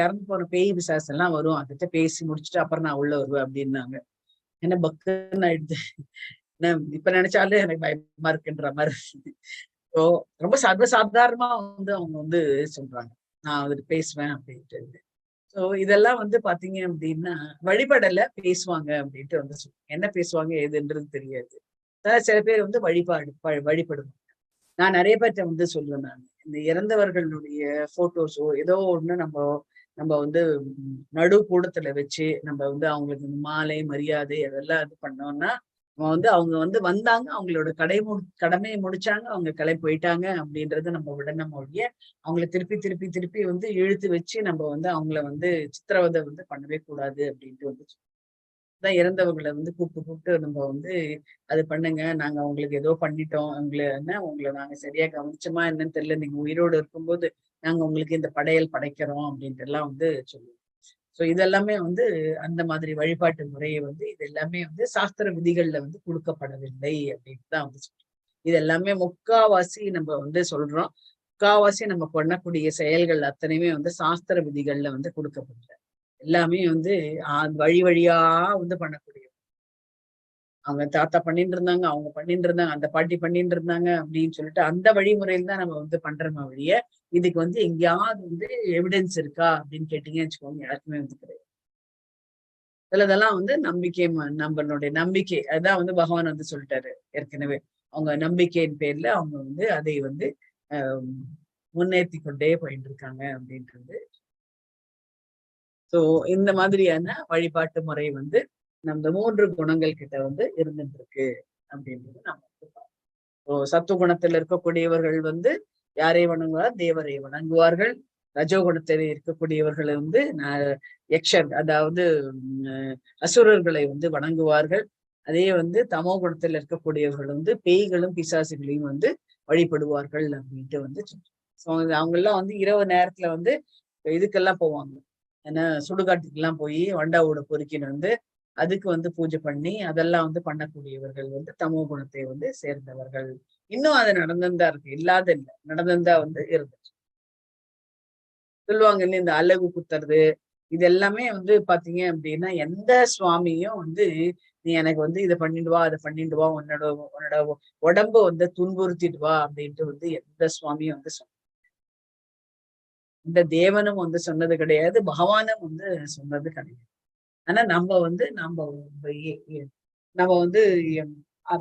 இறந்து போன பேய் பிசாசு எல்லாம் வரும், அதுகிட்ட பேசி முடிச்சுட்டு அப்புறம் நான் உள்ள வருவேன் அப்படின்னாங்க. என்ன பக்குன்னு ஆயிடுது. என்ன இப்ப நினைச்சாலே எனக்கு பயமா இருக்குன்ற மாதிரி. ஸோ ரொம்ப சர்வசாதாரணமா வந்து அவங்க வந்து சொல்றாங்க, நான் வந்துட்டு பேசுவேன் அப்படின்ட்டு. சோ இதெல்லாம் வந்து பாத்தீங்க அப்படின்னா வழிபடல பேசுவாங்க அப்படின்ட்டு வந்து சொல்லுவாங்க. என்ன பேசுவாங்க ஏதுன்றது தெரியாது. சில பேர் வந்து வழிபடுவாங்க. நான் நிறைய பேர்ட்ட வந்து சொல்லுவேன். நான் இந்த இறந்தவர்களுடைய போட்டோஸோ ஏதோ ஒண்ணு நம்ம நம்ம வந்து நடு கூடத்துல வச்சு நம்ம வந்து அவங்களுக்கு மாலை மரியாதை அதெல்லாம் இது பண்ணோம்னா அவங்க வந்து வந்தாங்க, அவங்களோட கடமையை முடிச்சாங்க, அவங்க கிளம்பி போயிட்டாங்க அப்படின்றத நம்ம விடணும் ஒழிய அவங்களை திருப்பி திருப்பி திருப்பி வந்து இழுத்து வச்சு நம்ம வந்து அவங்கள வந்து சித்திரவதை வந்து பண்ணவே கூடாது அப்படின்ட்டு வந்து தான் இறந்தவங்களை வந்து கூப்பிட்டு நம்ம வந்து அது பண்ணுங்க, நாங்க அவங்களுக்கு ஏதோ பண்ணிட்டோம், உங்களை நாங்க சரியா கவனிச்சோமா என்னன்னு தெரியல, நீங்க உயிரோடு இருக்கும்போது நாங்க உங்களுக்கு இந்த படையல் படைக்கிறோம் அப்படின்ட்டு எல்லாம் வந்து சொல்லுவோம். சோ இதெல்லாமே வந்து அந்த மாதிரி வழிபாட்டு முறையை வந்து இது எல்லாமே வந்து சாஸ்திர விதிகள்ல வந்து கொடுக்கப்படவில்லை அப்படின்னு தான் வந்து சொல்றோம். இது எல்லாமே முக்காவாசி நம்ம வந்து சொல்றோம். முக்காவாசி நம்ம பண்ணக்கூடிய செயல்கள் அத்தனையுமே வந்து சாஸ்திர விதிகள்ல வந்து கொடுக்கப்படல. எல்லாமே வந்து வழி வழியா வந்து பண்ணக்கூடிய, அவங்க தாத்தா பண்ணிட்டு இருந்தாங்க, அவங்க பண்ணிட்டு இருந்தாங்க, அந்த பாட்டி பண்ணிட்டு இருந்தாங்க அப்படின்னு சொல்லிட்டு அந்த வழிமுறையில் தான் நம்ம வந்து பண்றோம் வழிய இதுக்கு வந்து எங்கேயாவது வந்து எவிடன்ஸ் இருக்கா அப்படின்னு கேட்டீங்கன்னு வச்சுக்கோங்க, யாருக்குமே வந்து கிடையாது. சிலதெல்லாம் வந்து நம்பிக்கை, நம்மளுடைய நம்பிக்கை அதான் வந்து பகவான் வந்து சொல்லிட்டாரு ஏற்கனவே. அவங்க நம்பிக்கையின் பேர்ல அவங்க வந்து அதை வந்து முன்னேற்றி கொண்டே போயிட்டு இருக்காங்க அப்படின்றது. சோ இந்த மாதிரியான வழிபாட்டு முறை வந்து நம்ம 3 குணங்கள் கிட்ட வந்து இருந்துட்டு இருக்கு அப்படின்றது நம்ம வந்து பார்ப்போம். சத்துவகுணத்தில் இருக்கக்கூடியவர்கள் வந்து யாரை வணங்குவார்? தேவரை வணங்குவார்கள். ரஜோகுணத்தில் இருக்கக்கூடியவர்கள் வந்து யக்ஷர் அதாவது அசுரர்களை வந்து வணங்குவார்கள். அதே வந்து தமோ குணத்தில் இருக்கக்கூடியவர்கள் வந்து பேய்களும் பிசாசுகளையும் வந்து வழிபடுவார்கள் அப்படின்ட்டு வந்து அவங்க எல்லாம் வந்து இரவு நேரத்துல வந்து இதுக்கெல்லாம் போவாங்க, ஏன்னா சுடுகாட்டுக்கு எல்லாம் போய் வண்டாவோட பொறுக்கின்னு வந்து அதுக்கு வந்து பூஜை பண்ணி அதெல்லாம் வந்து பண்ணக்கூடியவர்கள் வந்து தமோ குணத்தை வந்து சேர்ந்தவர்கள். இன்னும் அது நடந்துதான் இருக்கு, இல்லாத இல்லை, நடந்துதான் வந்து இருந்துச்சு. சொல்லுவாங்க இந்த அலகு குத்துறது இது எல்லாமே வந்து பாத்தீங்க அப்படின்னா எந்த சுவாமியும் வந்து நீ எனக்கு வந்து இதை பண்ணிட்டு வா அதை பண்ணிட்டு வா உன்னோட உடம்ப வந்து துன்புறுத்திட்டு வா அப்படின்ட்டு வந்து எந்த சுவாமியும் வந்து இந்த தேவனும் வந்து சொன்னது கிடையாது, பகவானும் வந்து சொன்னது கிடையாது. ஆனா நம்ம வந்து நம்ம வந்து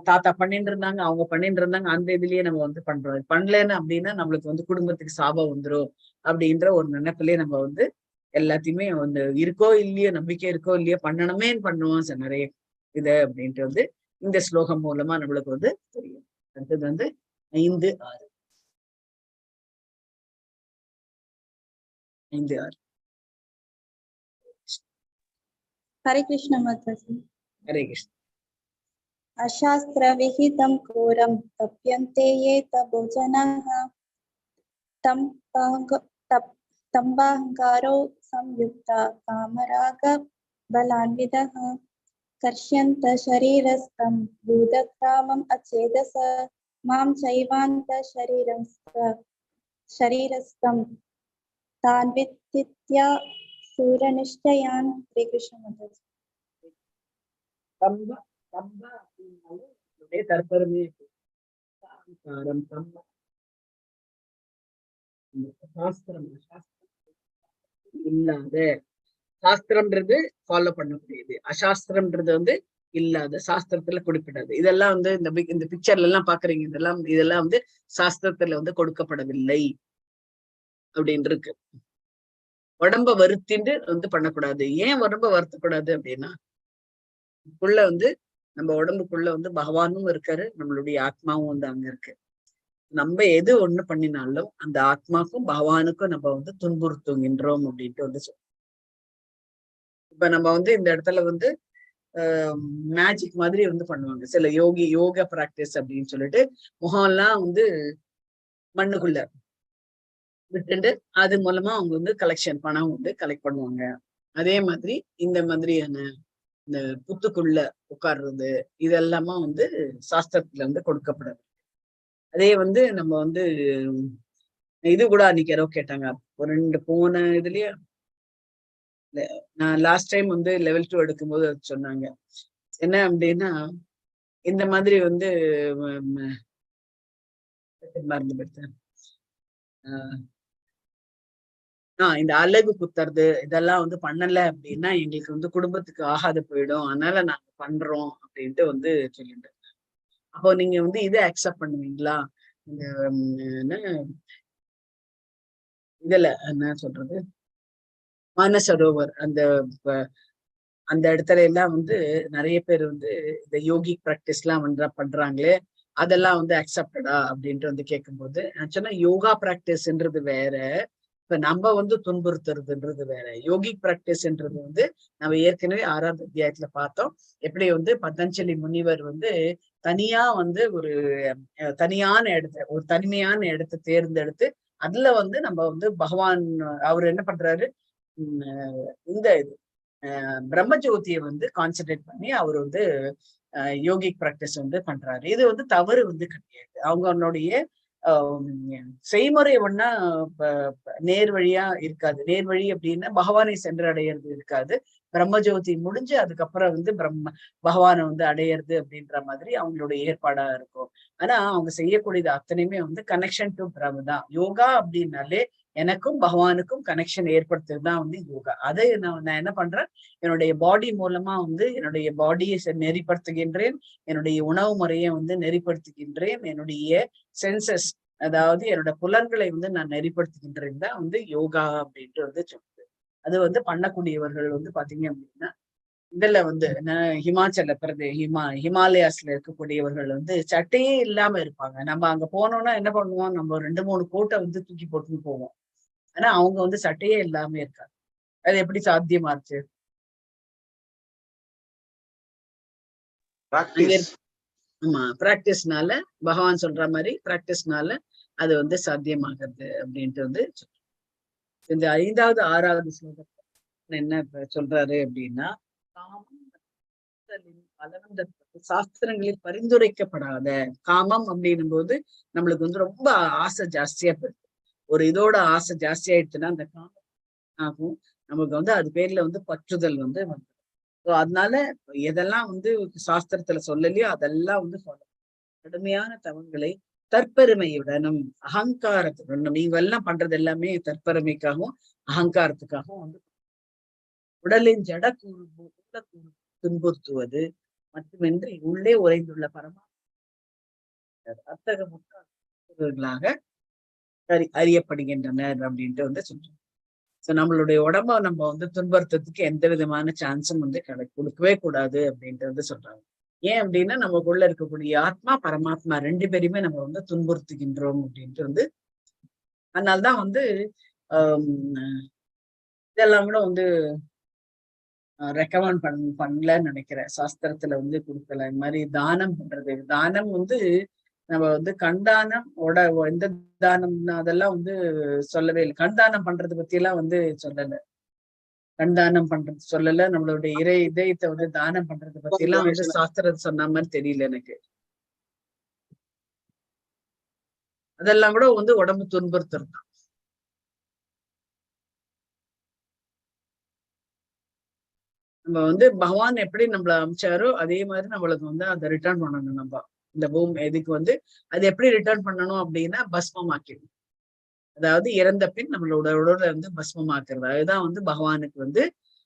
தாத்தா பண்ணிட்டு இருந்தாங்க, அவங்க பண்ணிட்டு இருந்தாங்க, அந்த இதுலயே நம்ம வந்து பண்றோம். பண்ணலன்னு அப்படின்னா நம்மளுக்கு வந்து குடும்பத்துக்கு சாபம் வந்துரும் அப்படின்ற ஒரு நினைப்பிலே நம்ம வந்து எல்லாத்தையுமே வந்து இருக்கோ இல்லையோ, நம்பிக்கை இருக்கோ இல்லையோ பண்ணணுமே பண்ணுவோம் சார் நிறைய இத அப்படின்ட்டு வந்து இந்த ஸ்லோகம் மூலமா நம்மளுக்கு வந்து தெரியும். அடுத்தது வந்து 5, 6. 5, 6. हरे कृष्ण माताजी। हरे कृष्ण। अशास्त्र विहितं क्रूरं तप्यन्ते ये तपोजनाः तम्बाहङ्कारो संयुक्ता कामराग बलान्वितः कर्ष्यन्त शरीरस्थं भूतग्रामम् अचेतस मां चैवान्त शरीरस्थं तान् वित्तित्या सूरनिश्चयान्। हरे कृष्ण माताजी। தம்ப தம்ப அப்படின்னாலே தற்பெருமே தம்ப சாஸ்திரம் இல்லாத, சாஸ்திரம்ன்றது ஃபாலோ பண்ணக்கூடியது, அசாஸ்திரம்ன்றது வந்து இல்லாத, சாஸ்திரத்துல குறிப்பிடாது. இதெல்லாம் வந்து இந்த பிக்சர்ல எல்லாம் பாக்குறீங்க, இதெல்லாம் வந்து சாஸ்திரத்துல வந்து கொடுக்கப்படவில்லை அப்படின்னு இருக்கு. உடம்ப வருத்தின்னு வந்து பண்ணக்கூடாது. ஏன் உடம்ப வருத்தக்கூடாது அப்படின்னா வந்து நம்ம உடம்புக்குள்ள வந்து பகவானும் இருக்காரு, நம்மளுடைய ஆத்மாவும் வந்து அங்க இருக்கு. நம்ம எது ஒண்ணு பண்ணினாலும் அந்த ஆத்மாக்கும் பகவானுக்கும் நம்ம வந்து துன்புறுத்துகின்றோம் அப்படின்ட்டு வந்து சொல்றோம். இப்ப நம்ம வந்து இந்த இடத்துல வந்து மேஜிக் மாதிரி வந்து பண்ணுவாங்க சில யோகா பிராக்டிஸ் அப்படின்னு சொல்லிட்டு முகம் எல்லாம் வந்து மண்ணுக்குள்ள விட்டுட்டு அது மூலமா அவங்க வந்து கலெக்ஷன் பணம் வந்து கலெக்ட் பண்ணுவாங்க. அதே மாதிரி இந்த மாதிரியான இந்த புத்துக்குள்ள உட்கார்றது இதெல்லாமா வந்து சாஸ்திரத்துல வந்து கொடுக்கப்படும். அதே வந்து நம்ம வந்து இது கூட அன்னைக்கு யாரோ கேட்டாங்க. ஒரு 2 போன இதுலயே நான் லாஸ்ட் டைம் வந்து லெவல் 2 எடுக்கும்போது அது சொன்னாங்க. என்ன அப்படின்னா இந்த மாதிரி வந்து மறந்து போயிட்டேன். இந்த அழகு குத்துறது இதெல்லாம் வந்து பண்ணல அப்படின்னா எங்களுக்கு வந்து குடும்பத்துக்கு ஆகாது போயிடும். அதனால நாங்க பண்றோம் அப்படின்ட்டு வந்து சொல்லிட்டு. அப்போ நீங்க வந்து இதை அக்செப்ட் பண்ணுவீங்களா? இந்த என்ன இதுல என்ன சொல்றது மானசரோவர் அந்த இடத்துல எல்லாம் வந்து நிறைய பேர் வந்து இந்த யோகிக் பிராக்டிஸ் எல்லாம் பண்றாங்களே அதெல்லாம் வந்து அக்செப்டடா அப்படின்ட்டு வந்து கேட்கும்போது ஆக்சுவலா யோகா பிராக்டிஸ்ன்றது வேற, இப்ப நம்ம வந்து துன்புறுத்துறதுன்றது வேற. யோகிக் பிராக்டிஸ்ன்றது வந்து நம்ம ஏற்கனவே 6வது அத்தியாயத்துல பார்த்தோம். எப்படி வந்து பதஞ்சலி முனிவர் வந்து தனியா வந்து ஒரு தனியான இடத்த ஒரு தனிமையான இடத்தை தேர்ந்தெடுத்து அதுல வந்து நம்ம வந்து பகவான் அவர் என்ன பண்றாரு, இந்த இது பிரம்மஜோதியை வந்து கான்சென்ட்ரேட் பண்ணி அவர் வந்து யோகிக் பிராக்டிஸ் வந்து பண்றாரு. இது வந்து தவறு வந்து கிடையாது. அவங்களுடைய செய்முறை ஒண்ணா நேர் வழியா இருக்காது. நேர் வழி அப்படின்னா பகவானை சென்றடையிறது இருக்காது. பிரம்மஜோதி முடிஞ்சு அதுக்கப்புறம் வந்து பகவானை வந்து அடையிறது அப்படின்ற மாதிரி அவங்களுடைய ஏற்பாடா இருக்கும். ஆனா அவங்க செய்யக்கூடியது அத்தனையுமே வந்து கனெக்ஷன் டு பிரம்ம தான். யோகா அப்படின்னாலே எனக்கும் பகவானுக்கும் கனெக்ஷன் ஏற்படுத்துறதுதான் வந்து யோகா. அதை நான் என்ன பண்றேன், என்னுடைய பாடி மூலமா வந்து என்னுடைய பாடியை நெறிப்படுத்துகின்றேன், என்னுடைய உணவு முறையை வந்து நெறிப்படுத்துகின்றேன், என்னுடைய சென்சஸ் அதாவது என்னோட புலன்களை வந்து நான் நெறிப்படுத்துகின்றேன் தான் வந்து யோகா அப்படின்ட்டு வந்து சொல்லுது. அது வந்து பண்ணக்கூடியவர்கள் வந்து பாத்தீங்க அப்படின்னா இதுல வந்து ஹிமாச்சல ஹிமாலயாஸ்ல இருக்கக்கூடியவர்கள் வந்து சட்டையே இல்லாம இருப்பாங்க. நம்ம அங்க போனோம்னா என்ன பண்ணுவோம், நம்ம 2-3 கோட்டை வந்து தூக்கி போட்டுன்னு போவோம். ஆனா அவங்க வந்து சட்டையே இல்லாம இருக்காங்க. அது எப்படி சாத்தியமாச்சு? ஆமா, பிராக்டிஸ்னால பகவான் சொல்ற மாதிரி பிராக்டிஸ்னால அது வந்து சாத்தியமாகிறது அப்படின்ட்டு வந்து இந்த 5வது 6வது ஸ்லோகத்துல என்ன சொல்றாரு அப்படின்னா, காமம் சாஸ்திரங்களில் பரிந்துரைக்கப்படாத காமம் அப்படின்னும் போது நம்மளுக்கு வந்து ரொம்ப ஆசை ஜாஸ்தியா போயிருக்கு. ஒரு இதோட ஆசை ஜாஸ்தி ஆயிடுச்சுன்னா அந்த காமம் ஆகும், நமக்கு வந்து அது பேர்ல வந்து பற்றுதல் வந்து அதனால எதெல்லாம் வந்து சாஸ்திரத்துல சொல்லலையோ அதெல்லாம் வந்து சொல்லணும். கடுமையான தவங்களை தற்பெருமையுடனும் அகங்காரத்துடனும் நீங்க எல்லாம் பண்றது எல்லாமே தற்பெருமைக்காகவும் அகங்காரத்துக்காகவும் வந்து உடலின் ஜட துன்புறுத்துவது மட்டுமின்றி உள்ளே உறைந்துள்ள அத்தக முட்டாளாக அறியப்படுகின்றனர் அப்படின்ட்டு வந்து சொல்றோம். நம்மளுடைய உடம்ப நம்ம வந்து துன்புறுத்துறதுக்கு எந்த விதமான சான்ஸும் வந்து கொடுக்கவே கூடாது அப்படின்ட்டு வந்து சொல்றாங்க. ஏன் அப்படின்னா நமக்குள்ள இருக்கக்கூடிய ஆத்மா பரமாத்மா 2 பேருமே நம்ம வந்து துன்புறுத்துகின்றோம் அப்படின்ட்டு வந்து அதனால்தான் வந்து இதெல்லாம் கூட வந்து ரெக்கமெண்ட் பண்ணலன்னு நினைக்கிறேன். சாஸ்திரத்துல வந்து கொடுக்கல. இந்த மாதிரி தானம் பண்றது, தானம் வந்து நம்ம வந்து கண்தானம் எந்த தானம்னா அதெல்லாம் வந்து சொல்லவே இல்லை. கண்தானம் பண்றது பத்தி எல்லாம் வந்து சொல்லல. கண்தானம் பண்றது சொல்லல. நம்மளுடைய இதயத்தை வந்து தானம் பண்றது பத்தி எல்லாம் வந்து சாஸ்திரம் சொன்ன மாதிரி தெரியல எனக்கு. அதெல்லாம் கூட வந்து உடம்பு துன்புறுத்துறது. நம்ம வந்து பகவான் எப்படி நம்மள அமைச்சாரோ அதே மாதிரி நம்மளுக்கு வந்து அதை ரிட்டர்ன் பண்ணணும். நம்ம இந்த பூமி இதுக்கு வந்து அது எப்படி ரிட்டர்ன் பண்ணணும் அப்படின்னா பஸ்மமாக்கிடும். அதாவது இறந்த பின் நம்மளோட உடலை வந்து பஸ்மமாக்குறது. அதுதான் வந்து பகவானுக்கு வந்து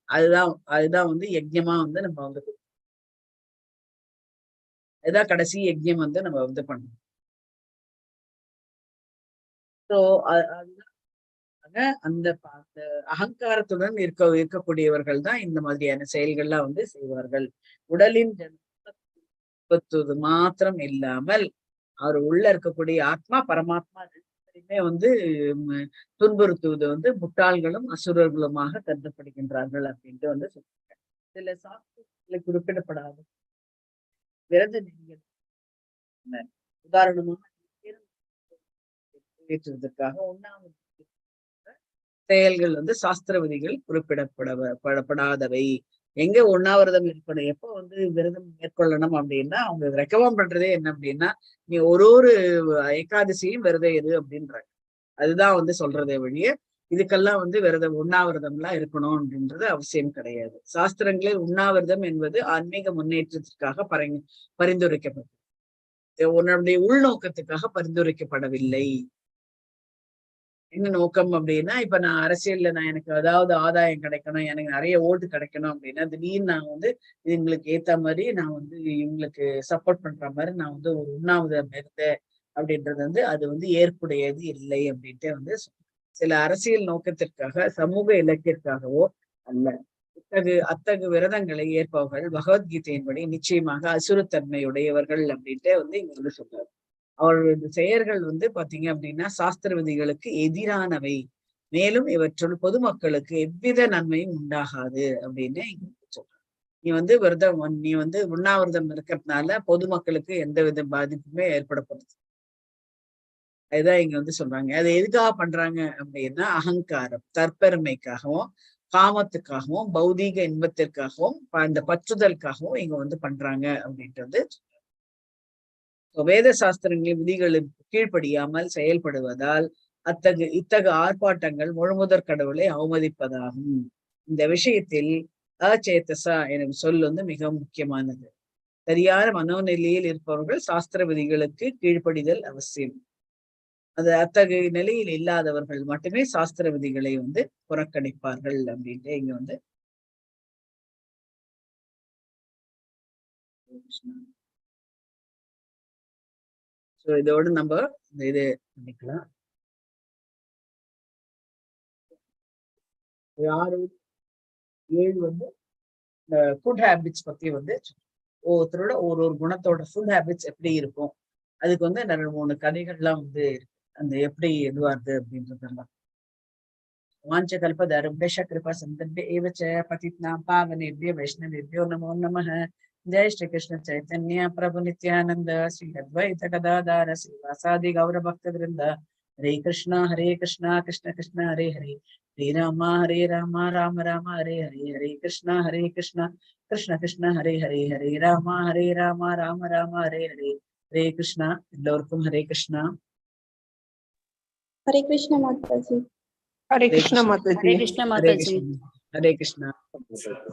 அதுதான் வந்து யஜ்யமா வந்து நம்ம வந்து அதுதான் கடைசி யஜ்யம் வந்து நம்ம வந்து பண்ணணும். ஸோ அந்த அகங்காரத்துடன் இருக்கக்கூடியவர்கள் தான் இந்த மாதிரியான செயல்கள்லாம் வந்து செய்வார்கள். உடலின் மாத்திரம் இல்லாமல் அவர் உள்ள இருக்கக்கூடிய ஆத்மா பரமாத்மா வந்து துன்புறுத்துவது வந்து முட்டாள்களும் அசுரர்களுமாக கருதப்படுகின்றார்கள் அப்படின்ட்டு வந்து சொல்றாங்க. சில சாஸ்திரங்களை குறிப்பிடப்படாத விரத நெறிகள் உதாரணமாக ஏற்றுவதற்காக 1வது செயல்கள் வந்து சாஸ்திர விதிகள் குறிப்பிடப்படாதவை. எங்க உண்ணாவிரதம் இருக்கணும், எப்போ வந்து விரதம் மேற்கொள்ளணும் அப்படின்னா அவங்க ரெக்கமெண்ட் பண்றதே என்ன அப்படின்னா, நீ ஒரு ஏகாதசியும் விரதம் இரு அப்படின்றாங்க. அதுதான் வந்து சொல்றதே வழிய இதுக்கெல்லாம் வந்து விரதம் உண்ணாவிரதம் எல்லாம் இருக்கணும் அப்படின்றது அவசியம் கிடையாது. சாஸ்திரங்களில் உண்ணாவிரதம் என்பது ஆன்மீக முன்னேற்றத்திற்காக பரிந்துரைக்கப்பட்டது, உன்னுடைய உள்நோக்கத்துக்காக பரிந்துரைக்கப்படவில்லை. என்ன நோக்கம் அப்படின்னா, இப்ப நான் அரசியல்ல எனக்கு அதாவது ஆதாயம் கிடைக்கணும், எனக்கு நிறைய ஓட்டு கிடைக்கணும் அப்படின்னா திடீர்னு நான் வந்து இவங்களுக்கு ஏத்த மாதிரி நான் வந்து இவங்களுக்கு சப்போர்ட் பண்ற மாதிரி நான் வந்து ஒரு உண்ணாவிரதம் இருந்தேன் அப்படின்றது வந்து அது வந்து ஏற்புடையது இல்லை அப்படின்ட்டு வந்து சில அரசியல் நோக்கத்திற்காக சமூக இலக்கிற்காகவோ அல்ல. அத்தகு விரதங்களை ஏற்பவர்கள் பகவத்கீதையின்படி நிச்சயமாக அசுரத்தன்மையுடையவர்கள் அப்படின்ட்டு வந்து இங்க வந்து சொல்றாரு. அவர்களது செயல்கள் வந்து பாத்தீங்க அப்படின்னா சாஸ்திர விதிகளுக்கு எதிரானவை, மேலும் இவற்றுள் பொதுமக்களுக்கு எவ்வித நன்மையும் உண்டாகாது அப்படின்னு இங்க சொல்றாரு. நீ வந்து உண்ணாவிரதம் இருக்கிறதுனால பொதுமக்களுக்கு எந்த வித பாதிப்புமே ஏற்படப்படுது. அதுதான் இங்க வந்து சொல்றாங்க. அது எதுக்காக பண்றாங்க அப்படின்னா அகங்காரம், தற்பெருமைக்காகவும் காமத்துக்காகவும் பௌதீக இன்பத்திற்காகவும் அந்த பற்றுதலுக்காகவும் இங்க வந்து பண்றாங்க அப்படின்றது. வேத சாஸ்திரங்களின் விதிகளுக்கு கீழ்ப்படியாமல் செயல்படுவதால் இத்தகு ஆர்ப்பாட்டங்கள் முழுமுதற் கடவுளை அவமதிப்பதாகும். இந்த விஷயத்தில் அச்சேதசா எனும் சொல் வந்து மிக முக்கியமானது. சரியான மனோநிலையில் இருப்பவர்கள் சாஸ்திர விதிகளுக்கு கீழ்ப்படிதல் அவசியம். அது அத்தகைய நிலையில் இல்லாதவர்கள் மட்டுமே சாஸ்திர விதிகளை வந்து புறக்கணிப்பார்கள் அப்படின்ட்டு இங்க வந்து இதோடு நம்ம இது பண்ணிக்கலாம். 6, 7 வந்து இந்த ஃபுட் ஹேபிட்ஸ் பத்தி வந்து ஒவ்வொருத்தரோட ஒரு குணத்தோட ஃபுட் ஹேபிட்ஸ் எப்படி இருக்கும், அதுக்கு வந்து 2-3 கதைகள்லாம் வந்து அந்த எப்படி எதுவாருது அப்படின்றதெல்லாம். வாஞ்சகல்பதருभ्यश्च कृपा सन्दर्भे एव च पतितानां पावनेभ्यो वैष्णवेभ्यो नमो नमः। जय श्री कृष्ण चैतन्य प्रभु नित्यानंद श्री अद्वैत गदाधर श्रीवासादि गौर भक्त वृंद। हरे कृष्णा कृष्ण कृष्ण हरे हरे, हरे राम राम राम हरे हरे, हरे कृष्ण कृष्ण कृष्ण हरे हरे, हरे राम राम राम हरे हरे, हरे कृष्णा. எல்லோருக்கும் हरे कृष्णा. हरे कृष्ण माताजी. हरे कृष्ण माताजी. हरे कृष्ण माताजी. हरे कृष्णा.